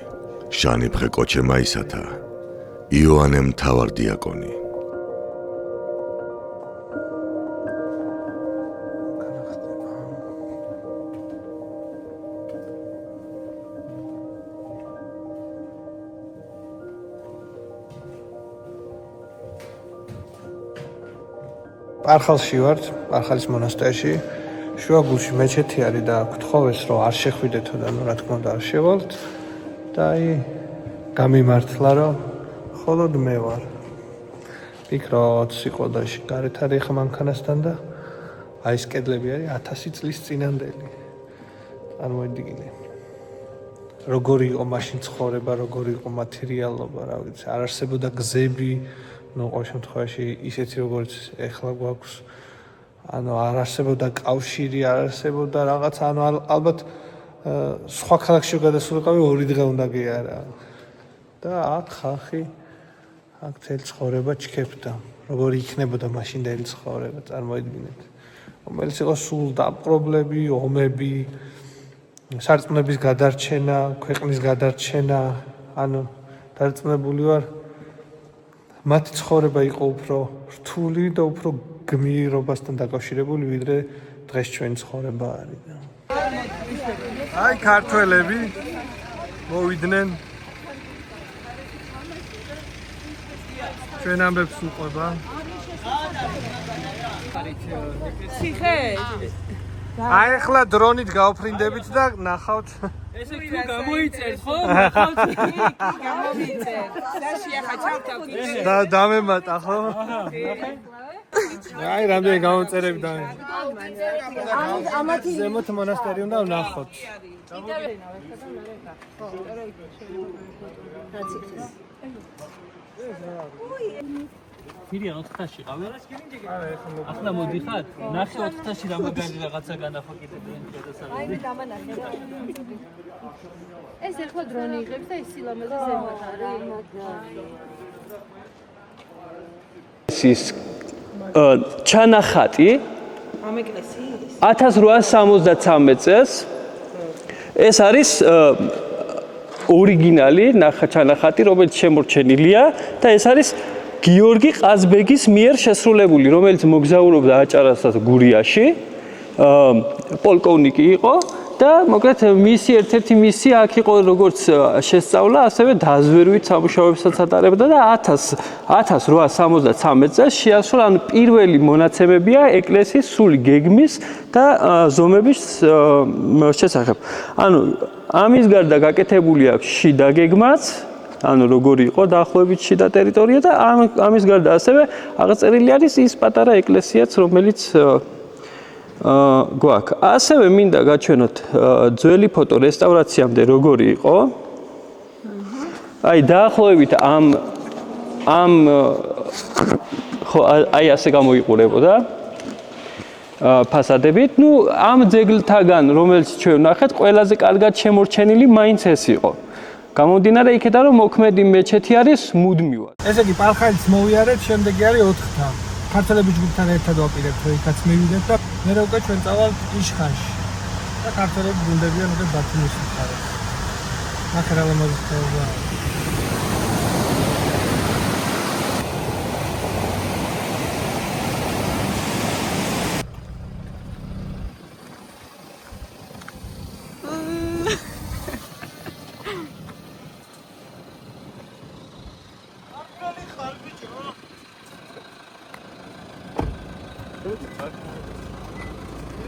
Speaker 9: შანიფხე კოჩემაისათა იოანე მთავარდიაკონი
Speaker 3: პარხალში ვართ, პარხალის მონასტერში. შუაგულში მეჩეთი არის და გთხოვეს რომ არ შეხვიდეთო და რა თქმა უნდა არ შევალთ. და აი გამიმართლა რომ მხოლოდ მე ვარ. ფიქრობ სიყო და გარეთ არის ხა მანქანასთან და აი ეს კედლები არის 1000 წლის წინანდელი. წარმოიდგინე. როგორი იყო მაშინ ცხოვრება, როგორი იყო მატერიალობა, რა ვიცი, არ არსებობდა გზები. ნუ ყოველ შემთხვევაში ისეთი როგორც ეხლა გვაქვს ანუ არ არსებობდა კავშირი არ არსებობდა რაღაც ანუ ალბათ სხვა ქალაქში გადასულიყავი 2 დღე უნდა გიარა და აქ ხალხი აქ თელი ცხოვრება ჩქებდა როგორი იქნებოდა მაშინდელი ცხოვრება წარმოიდგინეთ რომელიც იყო სულ დაპყრობლები ომები სარწმუნოების გადარჩენა ქვეყნის გადარჩენა ანუ დარწმუნებული ვარ მათი ცხოვრება იყო უფრო რთული და უფრო გმირობასთან დაკავშირებული, ვიდრე დღეს ჩვენი ცხოვრება არის. აი ქართველები მოვიდნენ. ჩვენ ამბებს უყვება.
Speaker 7: ციხე?
Speaker 3: აი ახლა დრონით გავფრინდებით და ნახავთ
Speaker 8: ესე თუ გამოიწერთ ხო? ნახავთ გამოიწერთ. საში ახლა ჩავთავთ.
Speaker 3: და დამემატა ხო? აი, რამდენი გამომწერები და ზემოთ მონასტერი უნდა ვნახოთ.
Speaker 8: ფირია 4-ში ყავე? ახლა მოდიხარ? ნახე 4-ში რა მაგარი რაღაცა განახო კიდე შესაძლებელი.
Speaker 7: აი, დამანახე რა. ეს ახლა დრონი იღებს და ის სილამაზე ზემოთ არის.
Speaker 10: ის ჩანახატი ამ ეკლესიის 1873 წელს ეს არის ორიგინალი ჩანახატი, რომელიც შემორჩენილია და ეს არის გიორგი ყაზბეგის მიერ შესრულებული, რომელიც მოგზაურობდა აჭარასა გურიაში, პოლკოვნიკი იყო და მოკლედ მისი ერთ-ერთი მისია აქ იყო როგორც შესწავლა, ასევე დაზვერვით სამუშაოებსაც ატარებდა და 1873 წელს შეასრულა პირველი მონაცემებია ეკლესიის სრული გეგმის და ზომების შესახებ. ანუ ამის გარდა გაკეთებული აქვს შიდა გეგმაც, ანუ როგორი იყო დაახლოებით შიდა ტერიტორია და ამის გარდა ასევე აღწერილი არის ის პატარა ეკლესიაც, რომელიც გვაქვს. ასევე მინდა გაჩვენოთ ძველი ფოტო რესტავრაციამდე როგორი იყო. აი დაახლოებით აი ასე გამოიყურებოდა ფასადებით. ნუ ამ ძეგლთაგან, რომელიც ჩვენ ვნახეთ, ყველაზე კარგად შემორჩენილი მაინც ეს იყო. გამომდინარე იქიდან, რომ მოქმედი მეჩეთი არის მუდმივად.
Speaker 3: ესე იგი პალხაიც მოვიარეთ, შემდეგი არის 4-თა. ქართველების ჯგუფთან ერთად ვაპირებთ, იქაც მივიდეთ და მე უკვე ჩვენ წავალთ იშხანში. და ქართველები გუნდებიან უკვე ბათუმის მხარეს. ნახე რა ლამაზი ხდება.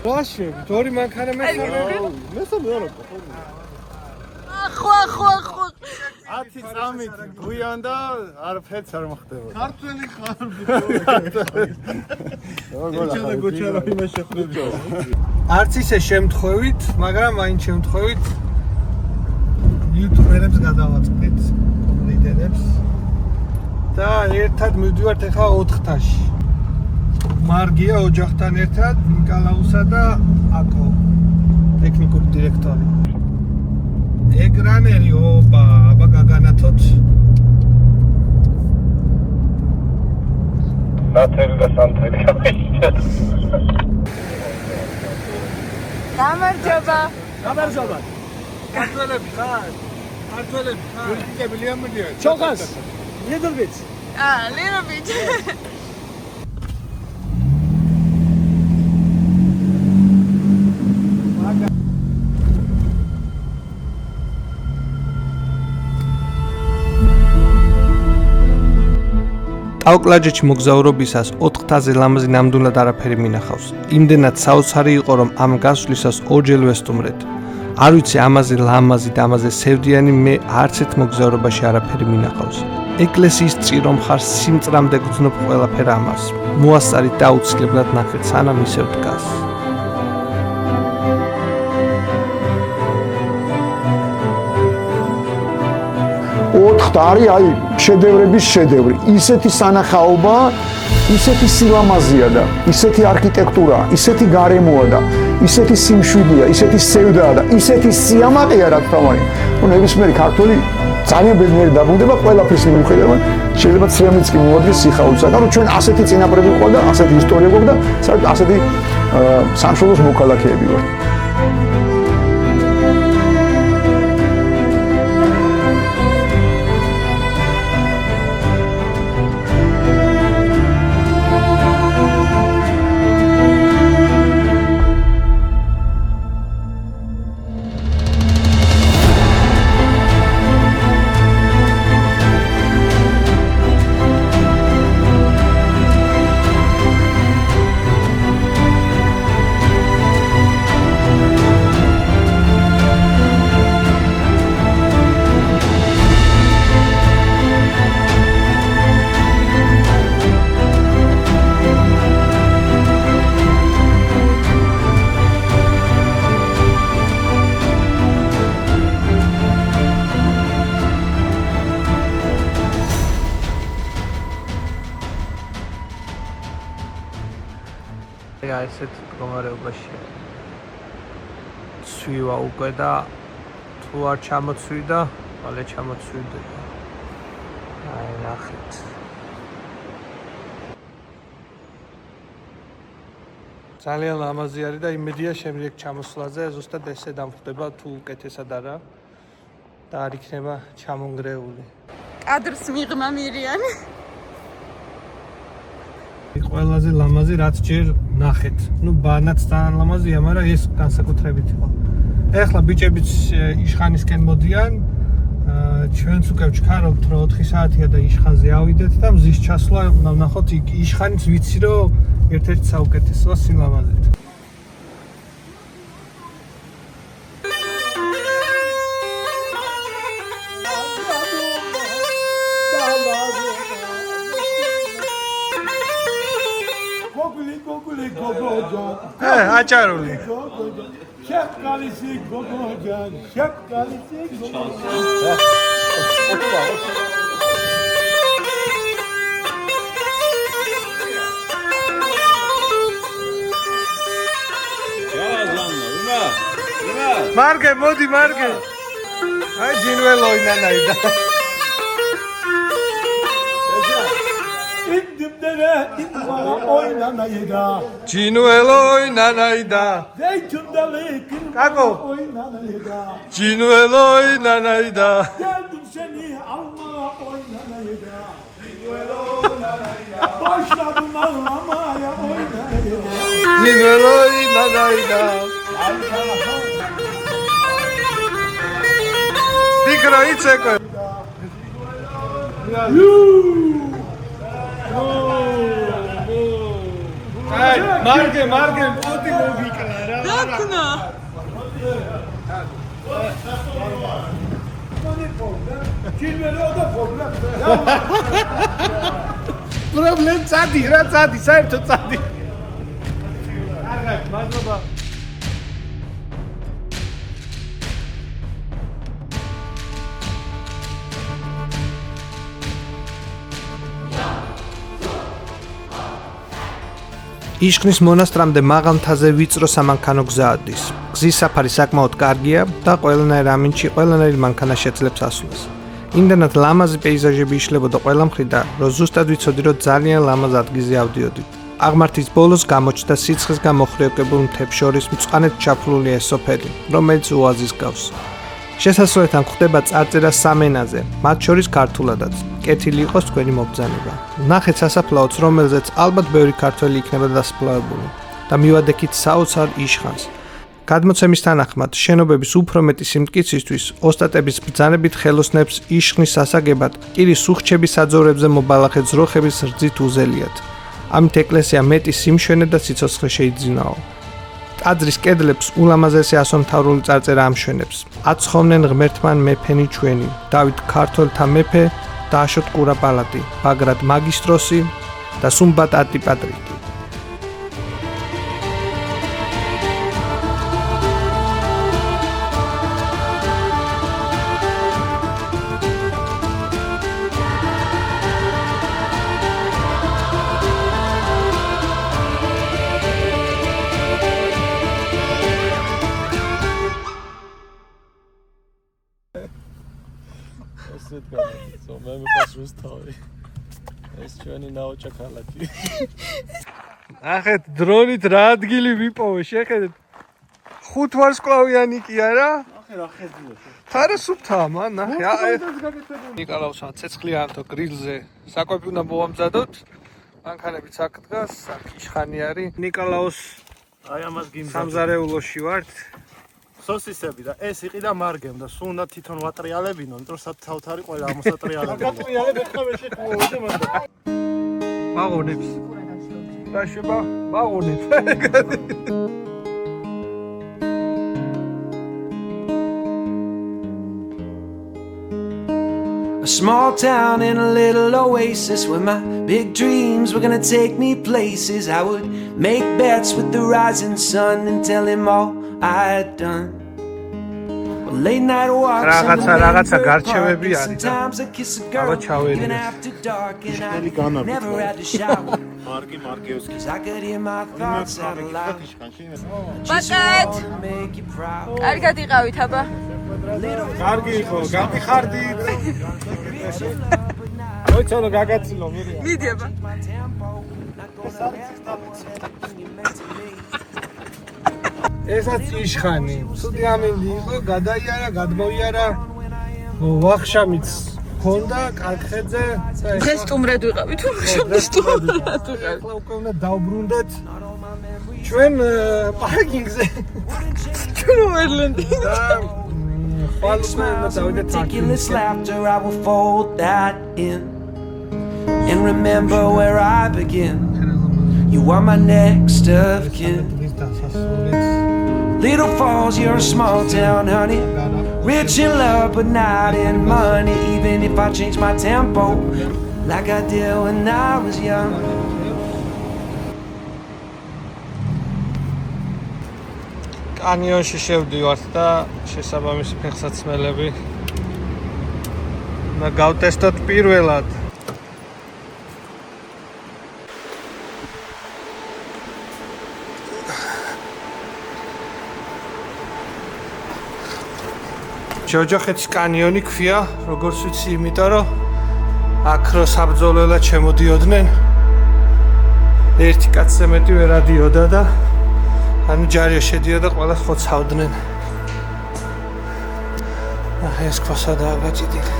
Speaker 3: Ваше, დორი მანქანა მესამე არა.
Speaker 7: ხო.
Speaker 3: 10 წამით გვიან და არაფერს არ მოხდება. ქართველი ხარბი. გოჩა იმას შეხვდები. არც ისე შემთხვევით, მაგრამ მაინც შემთხვევით იუთუბერებს გადავაწყდით ლიდერებს და ერთად მივდივართ ახლა 4-თაში. მარგია ოჯახთან ერთად, ნიკოლაუსა და აკო, ტექნიკური დირექტორი. ეგრანერი, აბა გაგანათოთ. ნათელი და სანთელი.
Speaker 7: გამარჯობა.
Speaker 3: ქართველები ხარ? პოლიტიკები liamdიან.
Speaker 10: ჩოხას. little bit.
Speaker 7: little bit.
Speaker 1: ტაო-კლაჯეთში მოგზაურობისას 4-თაზე ლამაზი ნამდვილად არაფერი მინახავს. იმდენად საოცარი იყო, რომ ამ გასვლისას ორჯერ ვესტუმრეთ. არ ვიცი ამაზე ლამაზი და ამაზე სევდიანი მე არც ერთ მოგზაურობაში არაფერი მინახავს. ეკლესიის წირო მხარს სიმწრამდე გძნობ ყველაფერ ამას. მოასწარით და აუცილებლად ნახეთ, სანამ ისევ დგას.
Speaker 2: ოთხთა არის აი შედევრების შედევრი. ისეთი სანახაობა, ისეთი სილამაზია და ისეთი არქიტექტურა, ისეთი გარემოა და ისეთი სიმშვიდეა, ისეთი სევდაა და ისეთი სიამაყეა რა თქმა უნდა. ნუ ნებისმიერი ქართველი ძალიან ბედნიერი დაბრუნდება ყველაფრის მიუხედავად. შეიძლება ცრემლიც კი მოადგეს სიხარულს. ანუ ჩვენ ასეთი წინაპრები ყავდა და ასეთი ისტორია გვაქვს და საერთოდ ასეთი სამშობლოს მოქალაქეები ვართ.
Speaker 3: აი ესეთ მდგომარეობაში ცვივა უკვე და თუ არ ჩამოცვიდა, მალე ჩამოცვიდება. აი ნახეთ. ძალიან ლამაზი არის და იმედია შემდეგ ჩამოსვლაზე ზუსტად ესე დამხვდება თუ უკეთესად არა და არ იქნება ჩამონგრეული.
Speaker 7: კადრს მიღმა მირიანი.
Speaker 3: ყველაზე ლამაზი რაც ჯერ ნახეთ. ნუ ბანაც ძალიან ლამაზია, მაგრამ ეს განსაკუთრებით იყო. ეხლა ბიჭებიც იშხანისკენ მოდიან. ჩვენც უკვე ვჩქარობთ რომ 4 საათია და იშხანზე ავიდეთ და მზის ჩასვლა ვნახოთ იშხანიც ვიცი რომ ერთ-ერთი საუკეთესოა სილამაზით. აჭარული.
Speaker 11: შეფკალისი გოგოჯან, შეფკალისი გოგოჯან.
Speaker 3: მარგე, მოდი მარგე. აი ჯინველოი ნანაიდა. ჯინველოი ნანაიდა. კაკო. ჯინველოი ნანაიდა. ჯინველოი ნანაიდა. Dikra იცეკო. აი, მარგე, პოტი მოგიკლა რა.
Speaker 7: დაკნა.
Speaker 3: პრობლემ წადი, რა წადი, საერთოდ წადი. არა, მადლობა. იშხნის მონასტრამდე მაღალ მთაზე ვიწრო სამანქანო გზა ადის. გზის საფარი საკმაოდ კარგია და ყველანაირ ამინდში ყველანაირი მანქანა შეძლებს ასვლას. იმდანაც ლამაზი პეიზაჟები იშლებოდა ყველა მხრიდან, რომ ზუსტად ვიცოდი, რომ ძალიან ლამაზ ადგილზე ავდიოდი. აღმართის ბოლოს გამოჩნდა სიცხეს გამოხრეკებულ მთებს შორის მწვანედ ჩაფლული ეს სოფელი, რომელიც ოაზის გავს. შესასვლელთან გვხდება წარწერა სამენაზე, მათ შორის ქართულადაც. კეთილი იყოს თქვენი მობრძანება. ნახეთ სასაფლაოც, რომელზეც ალბათ ბევრი ქართველი იქნება დასაფლავებული და მივადექით საოცარ იშხანს. გადმოცემის თანახმად, შენობების უფრო მეტი სიმტკიცისთვის ოსტატების ბრძანებით ხელოსნებს იშხნის სასაგებად კირის სუხჩების საძოვრებზე მობალახე ძროხების რძით უზელიათ. ამით ეკლესია მეტი სიმშვენე და სიცოცხლე შეიძინაო. ტაძრის კედლებს ულამაზესი ასომთავრული წარწერა ამშვენებს. აცხოვნენ ღმერთმან მეფენი ჩვენი, დავით ქართველთა მეფე, დააშოთ კურაპალატი, ბაგრატ მაგისტროსი და სუმბატ არტიპატრიკი.
Speaker 12: მე მიფასროს თავი. ეს ჩვენი ნაოჭა ქალაქი.
Speaker 3: ნახეთ, დრონით რა ადგილი ვიპოვე, შეხედეთ. 5 ვარსკვლავიანი კი არა?
Speaker 12: ნახე რა ხედია.
Speaker 3: თარასუფთაა, მან, ნახე. ნიკოლაუსმა ცეცხლიანთო გრილზე საკვები უნდა მოვამზადოთ. მანქანებიც აქ დგას, აქ იშხანი არის. ნიკოლაუს
Speaker 12: აი ამას გიმზადე.
Speaker 3: სამზარეულოში ვართ.
Speaker 12: სოსისები და ეს იყიდა მარგემ და სულ უნდა თვითონ ვატრიალებინო, იმიტომ რომ თავთ არის ყველა ამოსატრიალებელი.
Speaker 3: გატრიალებ ახლა მე შეგმოვიდე მანდ. მაღონებს. რა შევა? მაღონებს.
Speaker 6: A small town in a little oasis where my big dreams were gonna take me places. I would make bets with the rising sun and tell him all I'd done. Well, late night walks
Speaker 3: რაღაცა გარჩევები არის და
Speaker 6: sometimes I kiss a girl even after dark and I never had to shower. 'Cause I could hear my thoughts out loud.
Speaker 7: Bakat! კარგად იყავით, აბა.
Speaker 4: კარგი იყო, გამიხარდით. მოიცანო გაგაცილო, მირია.
Speaker 7: მიდი, აბა.
Speaker 4: ესაც იშხანი. ცუდი ამინდი იყო, გადაიარა, გადმოიარა. ვახშამიც ქონდა კალხეძე.
Speaker 7: დღეს სტუმრად ვიყავით, ვახშამის სტუმრად.
Speaker 4: ახლა უკვე უნდა დავბრუნდეთ ჩვენ პარკინგზე.
Speaker 7: ჩვენ ვერლენდი.
Speaker 6: Ridiculous laughter, I will fold that in and remember where I begin. You are my next of kin. Little Falls, you're a small town, honey. Rich in love, but not in money. Even if I change my tempo, like I did when I was young.
Speaker 3: კანიონში შევდივართ და შესაბამისი ფეხსაცმელები და გავტესტოთ პირველად. ჯოჯოხეთის კანიონი ქვია, როგორც ვიცი, იმიტომ რომ აქ რო საბრძოლველად შემოდიოდნენ, ერთი კაცზე მეტი ვერ ადიოდა და ანუ ჯარია შედიოდა, ყველას ხოცავდნენ. ეს ქვასადაა გაჭიდილი.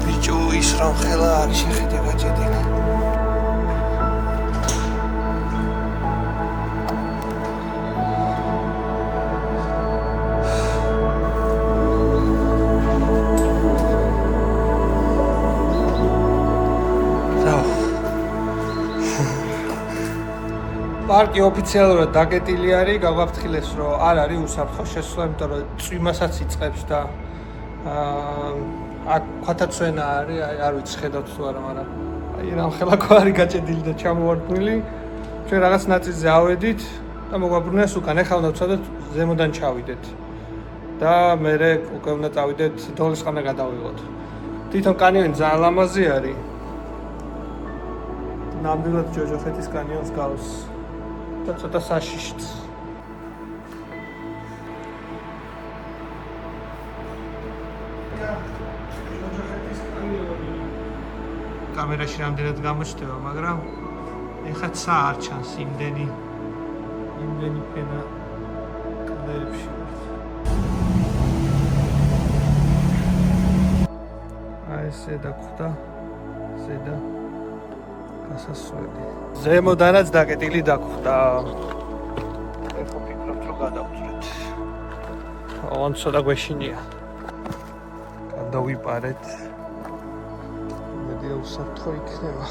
Speaker 3: ბიჭო, ის რომ ხელა არის შეხედე გაჭიდილი. პარკი ოფიციალურად დაკეტილი არის, გავაფრთხილეს, რომ არ არის უსაფრთხო შესვლა, იმიტომ რომ წვიმასაც იწყებს და აქ ქვათაცვენა არის, არ ვიცი ხედავთ თუ არა, მაგრამ აი რამხელა ხო არის გაჭედილი და ჩამოვარდნილი. ჩვენ რაღაც ნაწილზე ავედით და მოგვაბრუნეს უკან, ეხლა უნდა ვცადოთ ზემოდან ჩავიდეთ. და მერე უკვე უნდა წავიდეთ დოლისხანა გადავიღოთ. თვითონ კანიონი ძალიან ლამაზი არის. ნამდვილად ჯოჯოხეთის კანიონს გავს. და ცოტა საშიშიც. კამერაში რამდენად გამოჩნდება, მაგრამ ეხლა ცა არ ჩანს იმდენი ფენა კლდეებში. აი ესე დაგვხვდა ზედა გასასვლელი. ზემოდანაც დაკეტილი დაგვხვდა. ეხლა ვფიქრობ, რომ გადავწვეთ. ოღონდ ცოტა გვეშინია. გადავიპარეთ. მედი უსაფრთხო იქნება.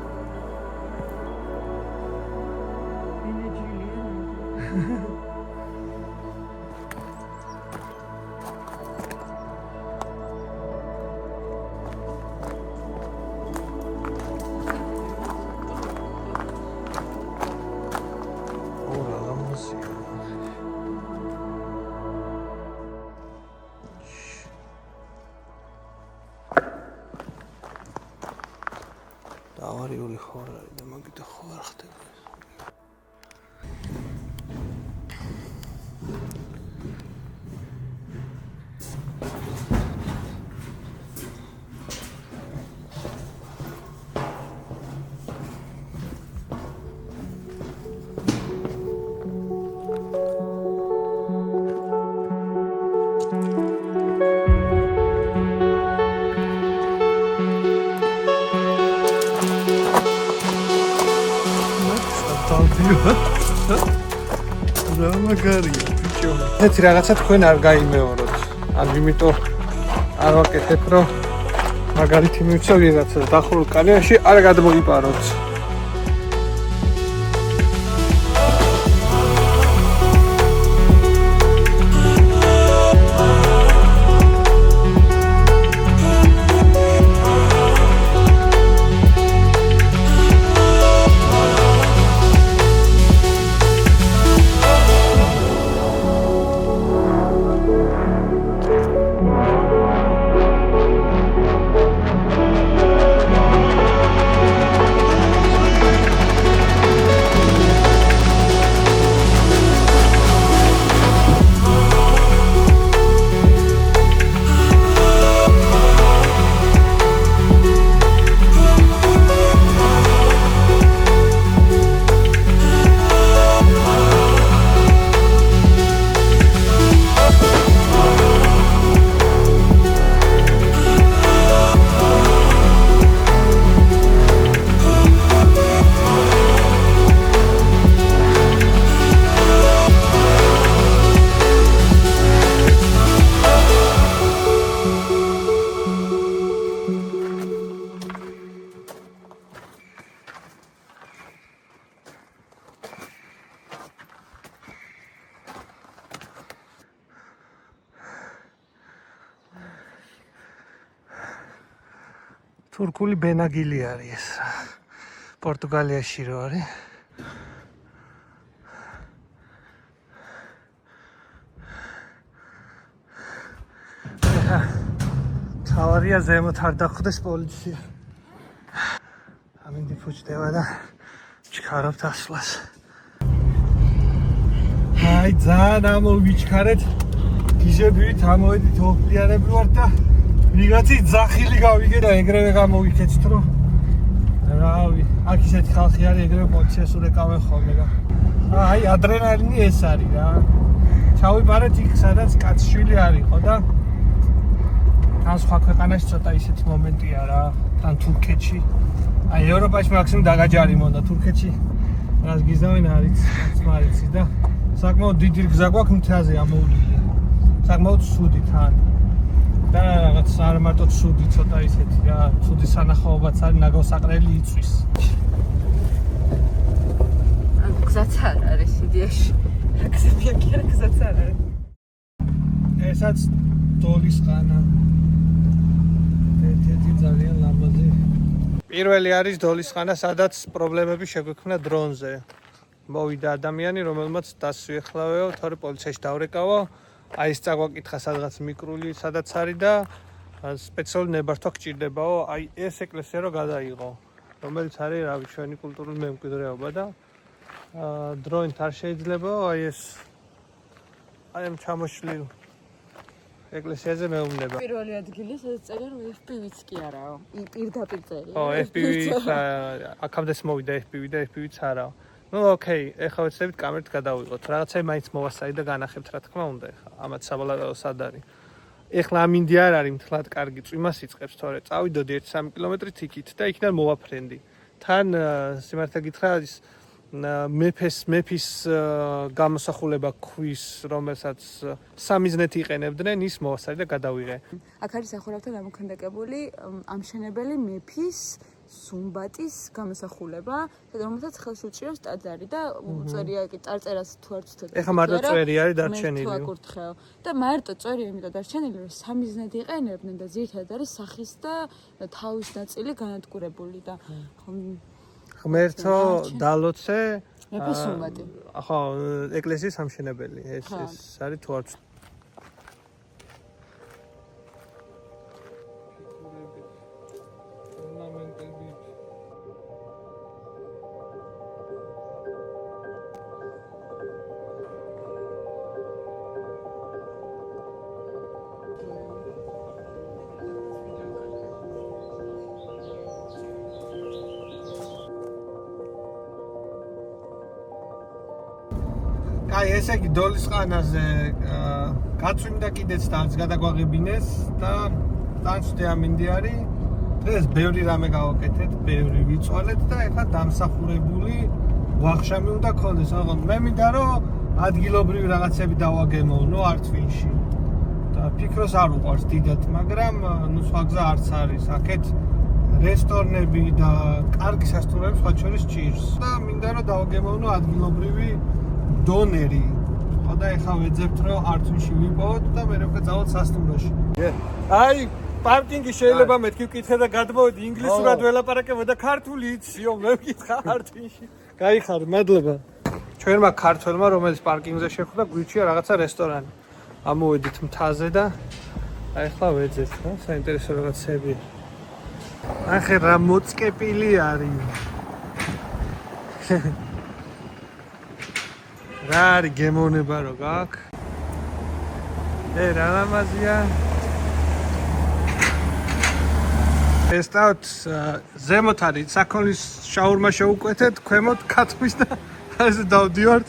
Speaker 3: ავარიული ხარ არის და მაგით ხო არ ხდება. რა მაგარია ბიჭო. ეს რაღაცა თქვენ არ გაიმეოროთ. ანუ იმიტომ არ ვაკეთებ, რომ მაგალითი მივცე ვიღაცა დახურულ კანიონში არ გადმოიპაროთ. თურქული ბენაგილი არის ეს. პორტუგალიაში რო არის. თავარია ზემოთ არ დახვდეს პოლიცია. ამინდი ფუჭდება და ჩქარობთ ასვლას. აი ძალიან ამოვიჩქარეთ. გიჟებივით ამოვედით ოფლიანები ვართ და ვიღაცი ძახილი გავიგე და ეგრევე გამოვიქეცთ რომ რავი, აქ ისეთი ხალხი არის ეგრევე პოლიციას ურეკავენ ხოლმე და აი ადრენალინი ეს არის რა. ჩავიბარეთ იქ სადაც კაცშვილი არისო და თან სხვა ქვეყანაში ცოტა ისეთი მომენტია რა, თან თურქეთში. აი ევროპაში მაქსიმუმ დაგაჯარი მონდა, თურქეთში რას გიზავენ არის მარიცი და საკმაოდ დიდი გზა გვაქვს მთაზე ამოვლილი. საკმაოდ ცუდი თან. და რაღაც არ მარტო ცუდი, ცოტა ისეთი რა, ცუდი სანახაობაც არის, ნაგავსაყრელი იწვის.
Speaker 7: გზაც არ არის იდეაში. გზებია კი არა, გზაც არ არის.
Speaker 3: ესაც დოლის ყანა. ერთ-ერთი ძალიან ლამაზი. პირველი არის დოლის ყანა, სადაც პრობლემები შეგვექმნა დრონზე. მოვიდა ადამიანი, რომელმაც დასვი ეხლავეო, თორე პოლიციაში დავრეკავა. აი ეს წაგვაკითხა სადღაც მიკრული, სადაც არის და სპეციალური ნებართვა გჭირდებაო, აი ეს ეკლესია რო გადაიღო, რომელიც არის რავი ჩვენი კულტურული მემკვიდრეობა და დროინით არ შეიძლებაო, აი ეს აი ამ ჩამოშლილ ეკლესიაზე მეუბნება.
Speaker 7: პირველი ადგილი სადაც წერია რომ FPV-ც კი არაო. პირდაპირ წერია.
Speaker 3: ო, FPV-ც აქამდე მოვიდა FPV და FPV-ც არაო. Ну, окей, ეხლა ვეცდებით კამერით გადავიღოთ. რაღაცები მაინც მოვასწარი და განახებთ, რა თქმა უნდა, ეხლა ამათ საბალაყაო სად არის. ეხლა ამინდი არ არის მთლად კარგი, წვიმას იწყებს, თორე წავიდოდი 1-3 კილომეტრით იქით და იქიდან მოვაფრენდი. თან სიმართლე გითხრა ის მეფის გამოსახულება ქვის, რომელსაც სამიზნეთ იყენებდნენ, ის მოვასწარი და გადავიღე.
Speaker 7: აქ არის სახურავთან ამოქანდაკებული ამშენებელი მეფის სუმბატის გამოსახულება, რომელსაც ხელში უჭირავს ტაძარი და წერია კი წარწერას თუ არ ვცდები.
Speaker 3: ეხლა მარტო წვერი არის დარჩენილი.
Speaker 7: მე ვაკურთხეო. და მარტო წვერი იმიტომ დარჩენილი, რომ სამიზნედ იყენებდნენ და ძირითადად არის სახის და თავის ნაწილი განადგურებული და
Speaker 3: ღმერთო დალოცე
Speaker 7: მეფის სუმბატი.
Speaker 3: ხო, ეკლესიის ამშენებელი. ეს არის თუ არ აი ესე იგი დოლის ყანაზე გაწვიმდა კიდეც და გადაგვაღებინეს და დანცვდი ამინდი არის. დღეს ბევრი რამე გავაკეთეთ, ბევრი ვიწვალეთ და ეხლა დამსახურებული ვახშამი უნდა გქონდეს. ოღონდ მე მინდა რომ ადგილობრივი რაღაცები დავაგემოვნო არტვინში. და ფიქრობს არ უყვარს დიდად, მაგრამ ნუ სხვა გზა არც არის. აქეთ რესტორნები და კარგი სასტუმროები სხვა შორის ჭირს. და მინდა რომ დავაგემოვნო ადგილობრივი დონერი. ხო და ეხლა ვეძებთ რომ არტვინში ვიპოვოთ და მე რო გავწავოთ სასტუმროში. აი პარკინგი შეიძლება მეთქი ვკითხე და გადმოვედი ინგლისურად ველაპარაკებო და ქართული იციო მე ვკითხა არტვინში. გაიხარე, მადლობა. ჩვენმა ქართველმა რომელიც პარკინგზე შეხვდა გვიჩია რაღაცა რესტორანი. ამოვედით მთაზე და აი ახლა ვეძებთ რა, საინტერესო რაღაცები. ახლა რა მოწკეპილი არის. რა არის გემოვნება რო გაქვს? რა ლამაზია. ეს დავთ ზემოთ არის საქონლის შაურმა შევუკვეთეთ, ქვემოთ ქათმის და ასე დავდივართ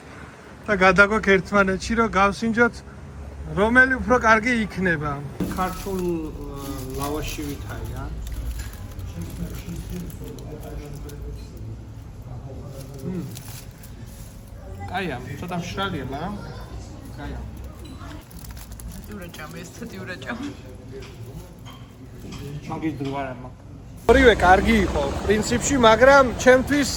Speaker 3: და გადაგვაქვს ერთმანეთში რომ გავსინჯოთ რომელი უფრო კარგი იქნება. ქართულ ლავაშივით არის, კაია, ცოტა მშრალია, მაგრამ კაია.
Speaker 7: დიურაჭამი, ეს დიურაჭამი.
Speaker 3: მაგის დრო არ მაქვს. ორივე კარგი იყო პრინციპში, მაგრამ ჩემთვის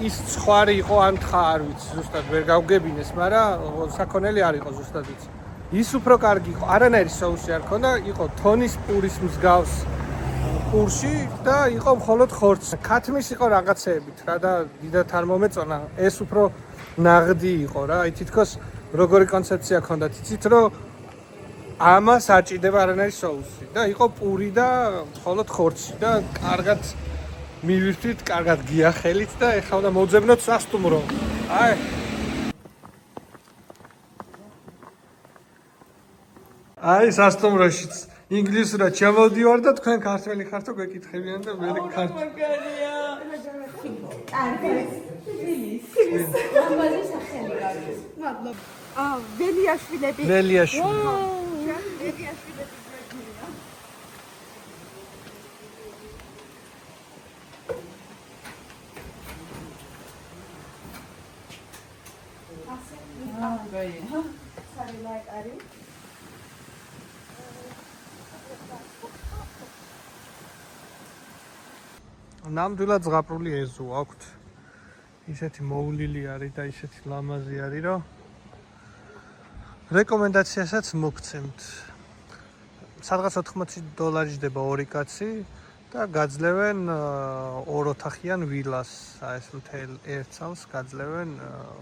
Speaker 3: ის ცხარი იყო ან თხა არ ვიცი, ზუსტად ვერ გავგებინეს, მაგრამ საქონელი არ იყო ზუსტად ვიცი. ის უფრო კარგი იყო, არანაირი соуსი არ ქონდა, იყო თონის პურის მსგავს პურში და იყო მხოლოდ ხორცი. ქათმის იყო რაღაცეებით რა და დიდათ არ მომეწონა. ეს უფრო ნაღდი იყო რა. აი თითქოს როგორი კონცეფცია ჰქონდა. იცით რომ ამას არ ჭირდება არანაირი соуსი და იყო პური და მხოლოდ ხორცი და კარგად მივირთვით, კარგად გიახელით და ეხლა უნდა მოძებნოთ სასტუმრო. აი სასტუმროშიც ინგლისურად ჩამოვდივარ და თქვენ ქართველი ხართ რომ გეკითხებიან და მე ქართველი.
Speaker 13: ველიაშვილები.
Speaker 3: ნამდვილად ზღაპრული ეზო აქვთ. ისეთი მოვლილი არის და ისეთი ლამაზი არის, რომ რეკომენდაციასაც მოგცემთ. სადღაც $80 ჯდება ორი კაცი და გაძლევენ ორ ოთახიან ვილას, ეს მთელ ერთ წელს გაძლევენ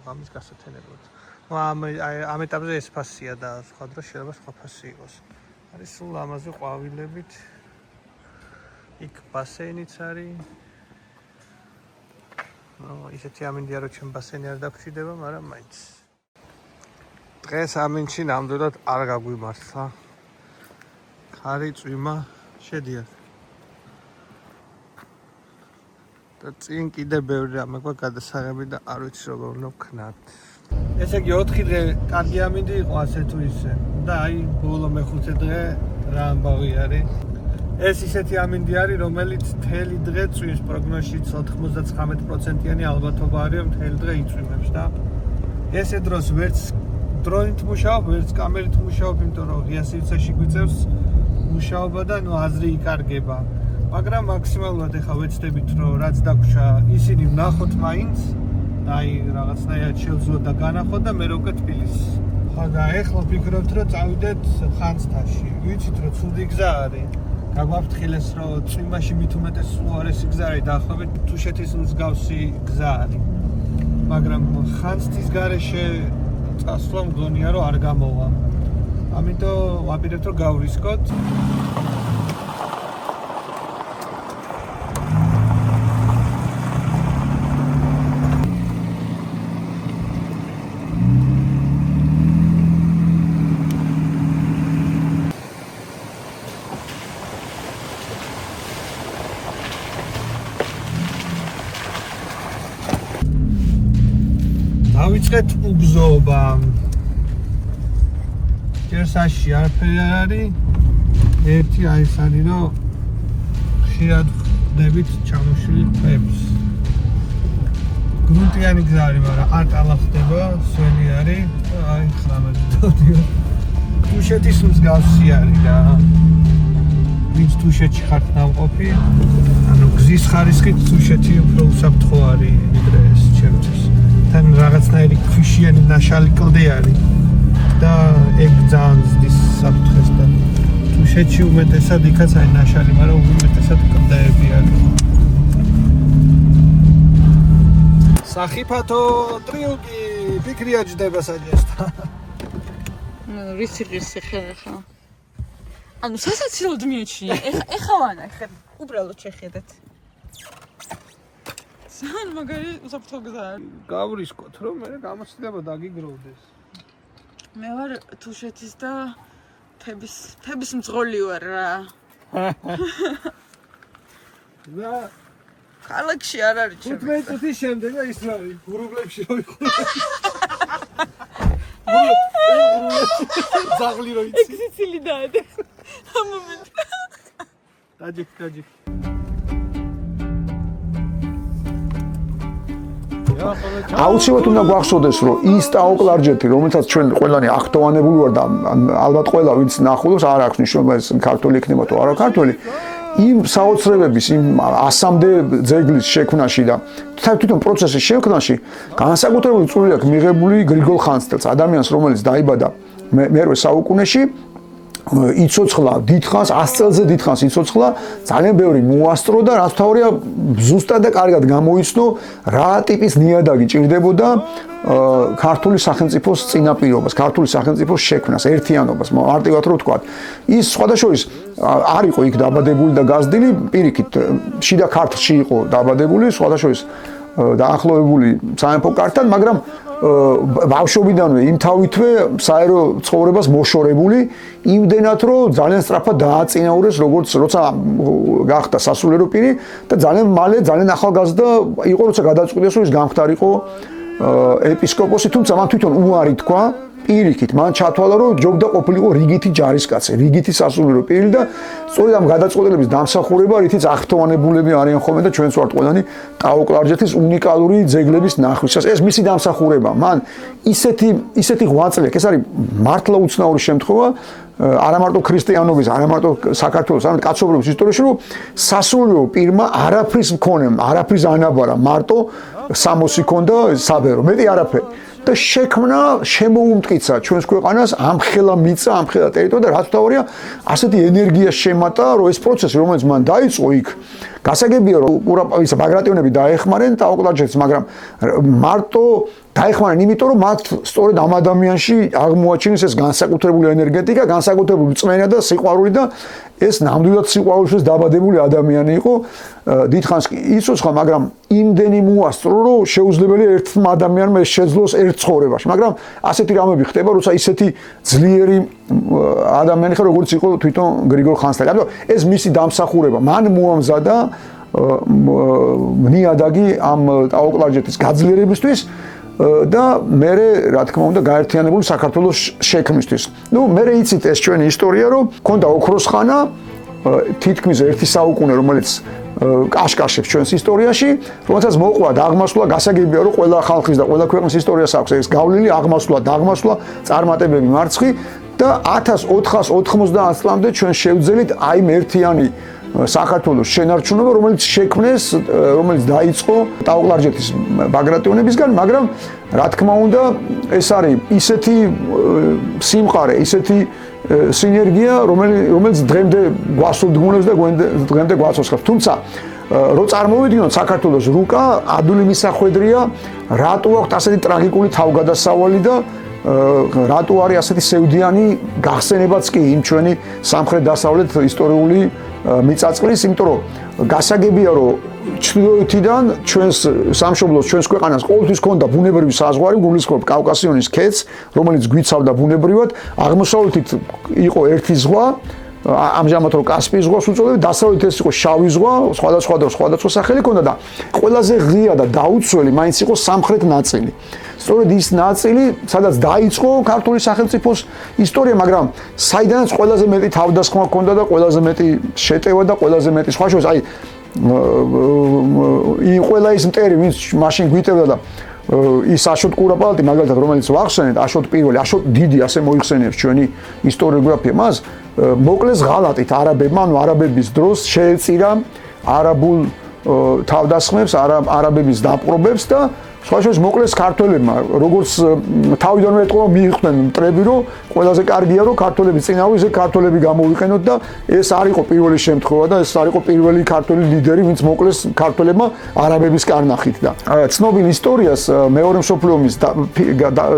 Speaker 3: ღამის გასათენებლად. ამ ეტაპზე ეს ფასია და სხვა დროს შეიძლება სხვა ფასი იყოს. არის სულ ლამაზი ყვავილებით. იქ ბასეინიც არის. ისეთი ამინდია რომ ჩემ ბასენი არ დაგვრჩიდება, მაგრამ მაინც. დღეს ამინში ნამდვილად არ გაგვიმართლა. ხარი წვიმა შედიათ. და წინ კიდე ბევრი რამე გვაქვს გადასაღები და არ ვიცი როგორ უნდა ვქნათ. ესე იგი 4 დღე კარგი ამინდი იყო ასე თუ ისე. და აი ბოლო მეხუთე დღე რა ამბავი არის. ეს ისეთი ამინდი არის, რომელიც მთელი დღე წვიმს, პროგნოზშიც 99%-იანი ალბათობა არის, რომ მთელი დღე იწვიმებს და ესე დროს ვერც დრონით მუშაობ, ვერც კამერით მუშაობ, იმიტომ რომ ღია სივრცეში გვიწევს მუშაობა და აზრი იკარგება. მაგრამ მაქსიმალურად ეხა ვეცდებით, რომ რაც დაგვრჩა, ისინი ვნახოთ მაინც და აი რაღაცნაირად შევძლოთ და განახოთ და მე უკვე თბილისს. ხო და ეხლა ვფიქრობთ, რომ წავიდეთ ხანძთაში. ვიცით, რომ ცუდი გზა არის. გაგვაფრთხილეს რომ წვიმაში მით უმეტეს უარესი გზა არის დაახლოებით თუშეთის მსგავსი გზა არის მაგრამ ხანძთის გარეშე წასვლა მგონია რომ არ გამოვა ამიტომ ვაპირებთ რომ გავრისკოთ დავიწყეთ უგზოობა. ჯერსაში არაფერი არ არის. ერთი აი ეს არის რომ ხშირად ხვდებით ჩამოშლილ ქვებს. გრუნტიანი გზა არის, მაგრამ არ ტალახდება, სველი არის. აი ხლამაზი დავდიო. თუშეთის მსგავსი არის და ვინც თუშეთში ხართ ნამყოფი, ანუ გზის ხარისხით თუშეთი უფრო უსაფრთხო არის ვიდრე ეს ჩემთვის. თან რაღაცნაირი ქვიშიანი ნაშალი კლდე არის და ეგ ძალიან ზის საფრთხეს და თუშეთში უმეტესად იქაც არის ნაშალი, მაგრამ უმეტესად კლდეები არის. სახიფათო ტრიუკი ფიქრია ჯდება საჯესთან.
Speaker 7: რისი ხერხა. ანუ სასაცილოდ მიეჩნია. ეხა ვანა, ხე უბრალოდ შეხედეთ. ძალიან მაგარი უსაფრთხო გზაა.
Speaker 3: გავრისკოთ რომ მე გამოცდილება დაგიგროვდეს.
Speaker 7: მე ვარ თუშეთის და თების მძღოლი ვარ რა.
Speaker 3: და
Speaker 7: ქალაქში არ არის ჩემი.
Speaker 3: 15 წუთის შემდეგ და ის რა არის? გურუბლებში რო ვიყო. ზაღლი რო იცი.
Speaker 7: ექსიცილი დაადე. ამ მომენტ.
Speaker 3: დაჯიქ.
Speaker 2: აუცილებლად უნდა გვახსოვდეს, რომ ის ტაოკლარჯეთი, რომელსაც ჩვენ ყველანი ახტოვანებული ვარ და ალბათ ყველა ვინც ნახულობს, არ აქვს მნიშვნელობა ეს ქართული იქნება თუ არა ქართული, იმ საოცრებების, იმ 100-მდე ძეგლის შექმნაში და თვითონ პროცესის შექმნაში განსაკუთრებული წვლილი აქვს მიღებული გრიგოლ ხანძთელს, ადამიანს, რომელიც დაიბადა მე-8 საუკუნეში იცოცხლა დიდხანს 100 წელზე დიდხანს იცოცხლა ძალიან ბევრი მოასწრო და რაც თავია ზუსტად და კარგად გამოიცნო რა ტიპის ნიადაგი ჭირდებოდა ქართული სახელმწიფოს წინაპირობას, ქართული სახელმწიფოს შექმნას, ერთიანობას, მარტივად რო ვთქვა. ის სხვადასხვა არ იყო იქ დაბადებული და გაზრდილი, პირიქით შიდა ქართლში იყო დაბადებული, სხვადასხვა დაახლოებული სამეფო კართან, მაგრამ ბავშვობიდანვე იმთავითვე საერო ცხოვრებას მოშორებული, იმდენად რომ ძალიან სწრაფად დააწინაურეს როგორც როცა გახდა სასულიერო პირი და ძალიან მალე ძალიან ახალგაზრდა იყო, როცა გადაწყვიტეს რომ ის გამხდარიყო ეპისკოპოსი, თუმცა მან თვითონ უარი თქვა პირიქით, მან ჩათვალა რომ ჯობდა ყოფილიყო რიგითი ჯარისკაცი, რიგითი სასულიერო პირი და სწორედ ამ გადაწყვეტილების დამსახურება, რითიც აღფრთოვანებულები არიან ხოლმე და ჩვენც ვართ ყველანი ტაო-კლარჯეთის უნიკალური ძეგლების ნახვისას. ეს მისი დამსახურება. მან ისეთი ღვაწლი აქვს, ეს არის მართლა უცნაური შემთხვევა, არა მარტო ქრისტიანობის, არა მარტო საქართველოს, არამედ კაცობრიობის ისტორიაში, რომ სასულიერო პირმა არაფრის მქონე, არაფრის ანაბარა, მარტო სამოსი ჰქონდა საბერო, მეტი არაფერი. და შექმნა შემოუმტკიცა ჩვენს ქვეყანას ამხელა მიწა, ამხელა ტერიტორია და რაც თავია ასეთი ენერგია შემატა, რომ ეს პროცესი, რომელიც მან დაიწყო იქ, გასაგებია რომ ისა ბაგრატიონები დაეხმარნენ ტაო-კლარჯეთს, მაგრამ მარტო დაეხმარნენ იმიტომ, რომ მათ სწორედ ამ ადამიანში აღმოაჩინეს ეს განსაკუთრებული ენერგეტიკა, განსაკუთრებული წმენა და სიყვარული და ეს ნამდვილად სიყვარულისთვის დაბადებული ადამიანი იყო. დიდხანს იცოცხლა, მაგრამ იმდენი მოასწრო, რომ შეუძლებელია ერთმა ადამიანმა ეს შეძლოს ერთ ცხოვრებაში. მაგრამ ასეთი რამები ხდება, როცა ისეთი ძლიერი ადამიანი ხარ, როგორც იყო თვითონ გრიგორ ხანძთელი. ამიტომ ეს მისი დამსახურება. მან მოამზადა ნიადაგი ამ ტაო-კლარჯეთის გაძლიერებისთვის და მე რა თქმა უნდა გაერთიანებული საქართველოს შექმნისთვის. ნუ მე იცით ეს ჩვენი ისტორია, რომ ქონდა ოქროს ხანა, თითქმის ერთი საუკუნე, რომელიც კაშკაშებს ჩვენს ისტორიაში, რომელსაც მოყვა დაღმასვლა, გასაგებია რომ ყველა ხალხის და ყველა ქვეყნის ისტორიას აქვს ეს გავლილი დაღმასვლა, წარმატებები, მარცხი და 1490 წლამდე ჩვენ შევძელით აი ერთიანი საქართველოს შენარჩუნება, რომელიც შექმნეს, რომელიც დაიწყო ტაო-კლარჯეთის ბაგრატიონებისგან, მაგრამ რა თქმა უნდა, ეს არის ისეთი სიმყარე, ისეთი სინერგია, რომელიც დღემდე გვასრულდგუნებს და დღემდე გვაცოცხლებს. თუმცა რო წარმოვიდგინოთ საქართველოს რუკა, ადვილი მისახვედრია, რატო აქვს ასეთი ტრაგიკული თავგადასავალი და რატო არის ასეთი სევდიანი გახსენებაც კი იმ ჩვენი სამხრეთ-დასავლეთ ისტორიული მიწაწყლის, იმიტომ რომ გასაგებია რომ ჩრდილოეთიდან ჩვენს სამშობლოს, ჩვენს ქვეყანას ყოველთვის ჰქონდა ბუნებრივი საზღვარი, გულისხმობ კავკასიონის ქედს, რომელიც გვიცავდა ბუნებრივად, აღმოსავლეთით იყო ერთი ზღვა, ამჟამად რო კასპიის ზღვას უწოდებენ, დასავლეთით ეს იყო შავი ზღვა, სხვადასხვა სახელი ჰქონდა და ყველაზე ღია და დაუცველი მაინც იყო სამხრეთ ნაწილი. სწორედ ის ნაწილი, სადაც დაიწყო ქართული სახელმწიფოს ისტორია, მაგრამ საიდანაც ყველაზე მეტი თავდასხმა ჰქონდა და ყველაზე მეტი შეტევა და ყველაზე მეტი სხვა შორის, აი ყველა ის მტერი, ვინც მაშინ გვიტევდა და ის აშოტ კურაპალატი მაგალითად, რომელიც ვახსენეთ, აშოტ პირველი, აშოტ დიდი, ასე მოიხსენიებს ჩვენი ისტორიოგრაფია მას, მოკლეს ღალატით არაბებმა, ანუ არაბების დროს შეეწირა არაბულ თავდასხმებს, არაბების დაპყრობებს და სხვა შორის მოკლეს ქართველებმა, როგორც თავიდანვე ეტყობა მიიხვდნენ მტრები, რომ ყველაზე კარგია, რომ ქართველები წინავიზე ქართველები გამოვიყენოთ და ეს არ იყო პირველი შემთხვევა და ეს არ იყო პირველი ქართველი ლიდერი, ვინც მოკლეს ქართველებმა არაბების კარნახით და ცნობილ ისტორიას მეორე მსოფლიო ომის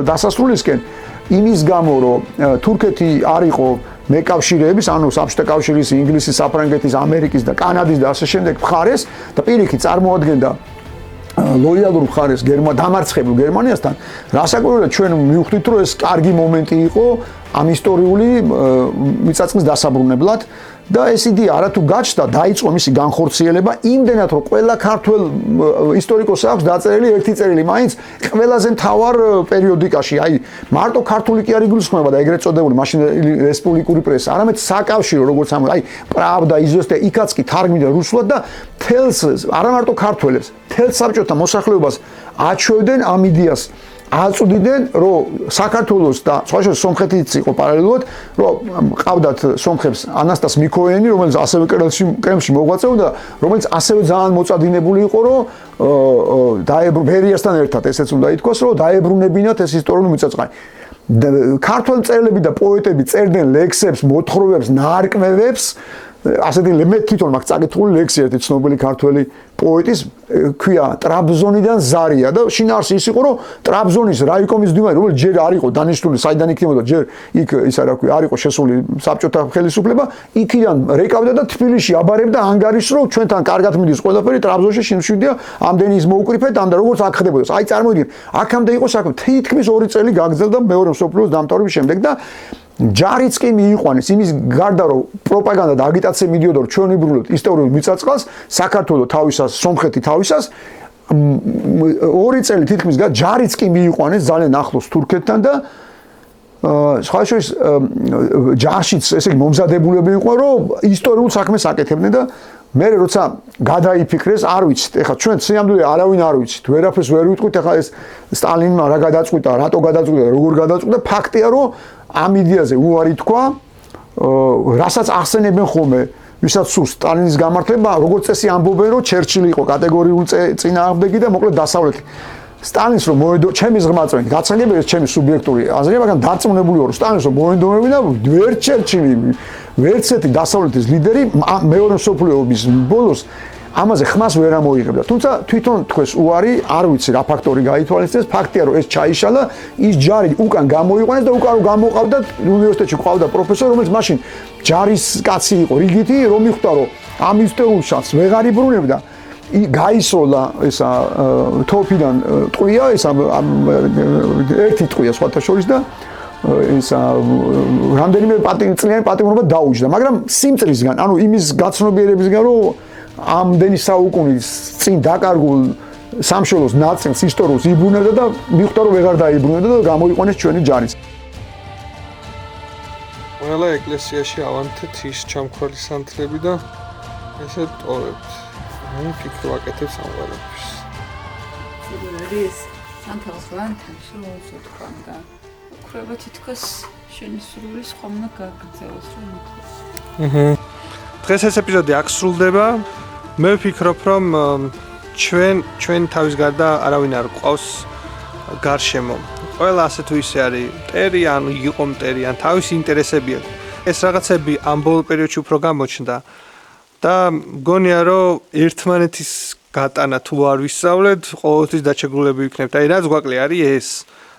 Speaker 2: დასასრულისკენ იმის გამო, რომ თურქეთი არ იყო მეკავშირეების, ანუ საბჭოთა კავშირის, ინგლისის, საფრანგეთის, ამერიკის და კანადის და ასე შემდეგ მხარეს და პირიქით წარმოადგენდა ლოიალურ მხარეს დამარცხებულ გერმანიასთან, რასაკვირველია ჩვენ მივხვდით, რომ ეს კარგი მომენტი იყო ამ ისტორიული მიწაწყლის დასაბრუნებლად და ეს იდეა არათუ გაჩნდა, დაიწყო მისი განხორციელება იმდენად, რომ ყველა ქართველ ისტორიკოსს აქვს დაწერილი ერთი წერილი მაინც ყველაზე მთავარ პერიოდიკაში, აი მარტო ქართული კი არ იგულისხმება და ეგრეთ წოდებული მაშინ რესპუბლიკური პრესა, არამედ საკავშირო, როგორც ამბობ, აი პრავდა, იზვესტია, იქაც კი თარგმნიდა რუსულად და თელს არა მარტო ქართველებს, თელს საბჭოთა მოსახლეობას აჩვევდნენ ამ იდეას. აწვდიდნენ, რომ საქართველოს და სხვა შორის სომხეთიც იყო პარალელურად, რომ ყავდათ სომხებს ანასტას მიქოიანი, რომელიც ასევე კრემლში მოღვაწეობდა, რომელიც ასევე ძალიან მოწადინებული იყო, რომ ბერიასთან ერთად ესეც უნდა ითქვას, რომ დაებრუნებინათ ეს ისტორიული მიწაწყალი. ქართველ მწერლები და პოეტები წერდნენ ლექსებს, მოთხრობებს, ნარკვევებს, ასეთი მე თვითონ მაქვს წაკითხული ლექსი ერთი ცნობილი ქართველი პოეტის, ქვია ტრაბზონიდან ზარია და შინაარსი ის იყო, რომ ტრაბზონის რაიკომის მდივანი, რომელიც ჯერ არ იყო დანიშნული, საიდან იქნებოდა, ჯერ იქ ისა რა ქვია, არ იყო შესული საბჭოთა ხელისუფლება, იქიდან რეკავდა და თბილისში აბარებდა ანგარიშს, რომ ჩვენთან კარგად მიდის ყველაფერი, ტრაბზონში შემშვიდია, ამდენი ის მოუკრიფეთ, ამდენ როგორც აქ ხდებოდა. აი წარმოვიდგინე, აქამდე იყო საქმე, თითქმის 2 წელი გაგრძელდა მეორე მსოფლიოს დამთავრების შემდეგ და ჯარიც კი მიიყვანეს იმის გარდა რომ პროპაგანდა და აგიტაცია მიდიოდა რომ ჩვენ ვიბრუნებთ ისტორიულ მიწაწყალს საქართველოს თავისას სომხეთი თავისას 2 წელი თითქმის ჯარიც კი მიიყვანეს ძალიან ახლოს თურქეთთან და სხვა შორის ჯარშიც ესე იგი მომზადებულები იყო რომ ისტორიულ საქმეს აკეთებდნენ და მე როცა გადაიფიქრეს არ ვიცით ეხლა ჩვენ სიამდვილე არავინ არ ვიცით ვერაფერს ვერ ვიტყვით ეხლა ეს სტალინმა რა გადაწყვიტა რატო გადაწყვიტა როგორ გადაწყვიტა ფაქტია რომ ამ იდეაზე უარი თქვა, რასაც ახსენებენ ხოლმე, ვისაც სურს სტალინის გამართლება, როგორც წესი ამბობენ, რომ ჩერჩილი იყო კატეგორიული წინააღმდეგი და მოკლედ დასავლეთი. სტალინს რომ მოედო, ჩემი ზღმაწვენი, გაცანებია ეს ჩემი სუბიექტური აზრია, მაგრამ დარწმუნებული ვარ, რომ სტალინს რომ მოედომებინა, ვერ ჩერჩილი, ვერც ერთი დასავლეთის ლიდერი მეორე მსოფლიო ომის ბოლოს ამაზე ხმას ვერ ამოიღებდა. თუმცა თვითონ თქვენს უარი არ ვიცი რა ფაქტორი გაითვალისწინეს, ფაქტია რომ ეს ჩაიშალა, ის ჯარი უკან გამოიყვანეს და უკან გამოყავდა უნივერსიტეტში ყავდა პროფესორი, რომელიც მაშინ ჯარის კაცი იყო, რიგითი, რომ მიხვდა რომ ამ ისტორიულ შანსს ვეღარ იბრუნებდა. გაისროლა ესა თოფიდან ტყვია, ესა ერთი ტყვია სხვათა შორის და ესა რამდენიმე წლიანი პატიმრობა დაუჯდა, მაგრამ სიმწრისგან, ანუ იმის გაცნობიერებისგან რომ ამდენი საუკუნის წინ დაკარგულ სამშობლოს ნაწილს ისტორიულს იბრუნებდა და მიხვდა რომ ვეღარ დაიბრუნებდა და გამოიყვანეს ჩვენი ჯარიც.
Speaker 3: ყველა ეკლესიაში ავანთეთ ის ჩამქრალი სანთლები და ესე ტოვებთ. მე ფიქრობ აკეთებს ამგვარებს.
Speaker 7: ეს სანთელს ვანთებს რომ უთქვამ და ხრება თითქოს შენი სრული სხვა უნდა გაგრძელოს რომ
Speaker 3: დღეს ეს ეპიზოდი აქ სრულდება. მე ვფიქრობ, რომ ჩვენ თავის გარდა არავინ არ ყავს გარშემო. ყველა ასე თუ ისე არის მტერი, ან იყო მტერი, ან თავისი ინტერესები აქვს. ეს რაღაცები ამ ბოლო პერიოდში უფრო გამოჩნდა და მგონია, რომ ერთმანეთის გატანა თუ არ ვისწავლეთ, ყოველთვის დაჩეგრულები ვიქნებთ. აი რაც გვაკლია არის ეს.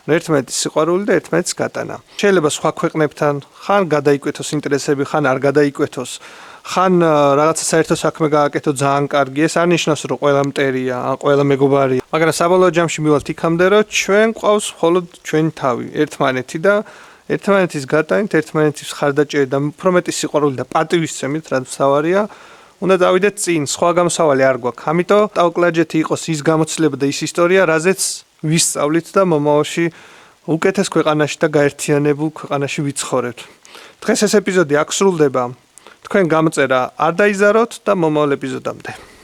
Speaker 3: ერთმანეთის სიყვარული და ერთმანეთის გატანა. შეიძლება სხვა ქვეყნებთან ხან გადაიკვეთოს ინტერესები, ხან არ გადაიკვეთოს. ხან რაღაცა საერთო საქმე გააკეთო ძალიან კარგი, ეს არ ნიშნავს რომ ყველა მტერია, ან ყველა მეგობარია, მაგრამ საბოლოო ჯამში მივალთ იქამდე რომ ჩვენ ყავს მხოლოდ ჩვენი თავი, ერთმანეთი და ერთმანეთის გატანით, ერთმანეთის ხარდაჭერით და უფრო მეტი სიყვარული და პატივისცემით, რაც მთავარია, უნდა დავიდეთ წინ, სხვა გამოსავალი არ გვაქვს. ამიტომ ტაოკლაჯეთი იყოს ის გამოცდილება და ის ისტორია, რაზეც ვისწავლით და მომავალში უკეთეს ქვეყანაში და გაერთიანებულ ქვეყანაში ვიცხოვრებთ. დღეს ეს ეპიზოდი აქ სრულდება. თქვენ გამოწერა არ დაიზაროთ და მომავალ ეპიზოდამდე.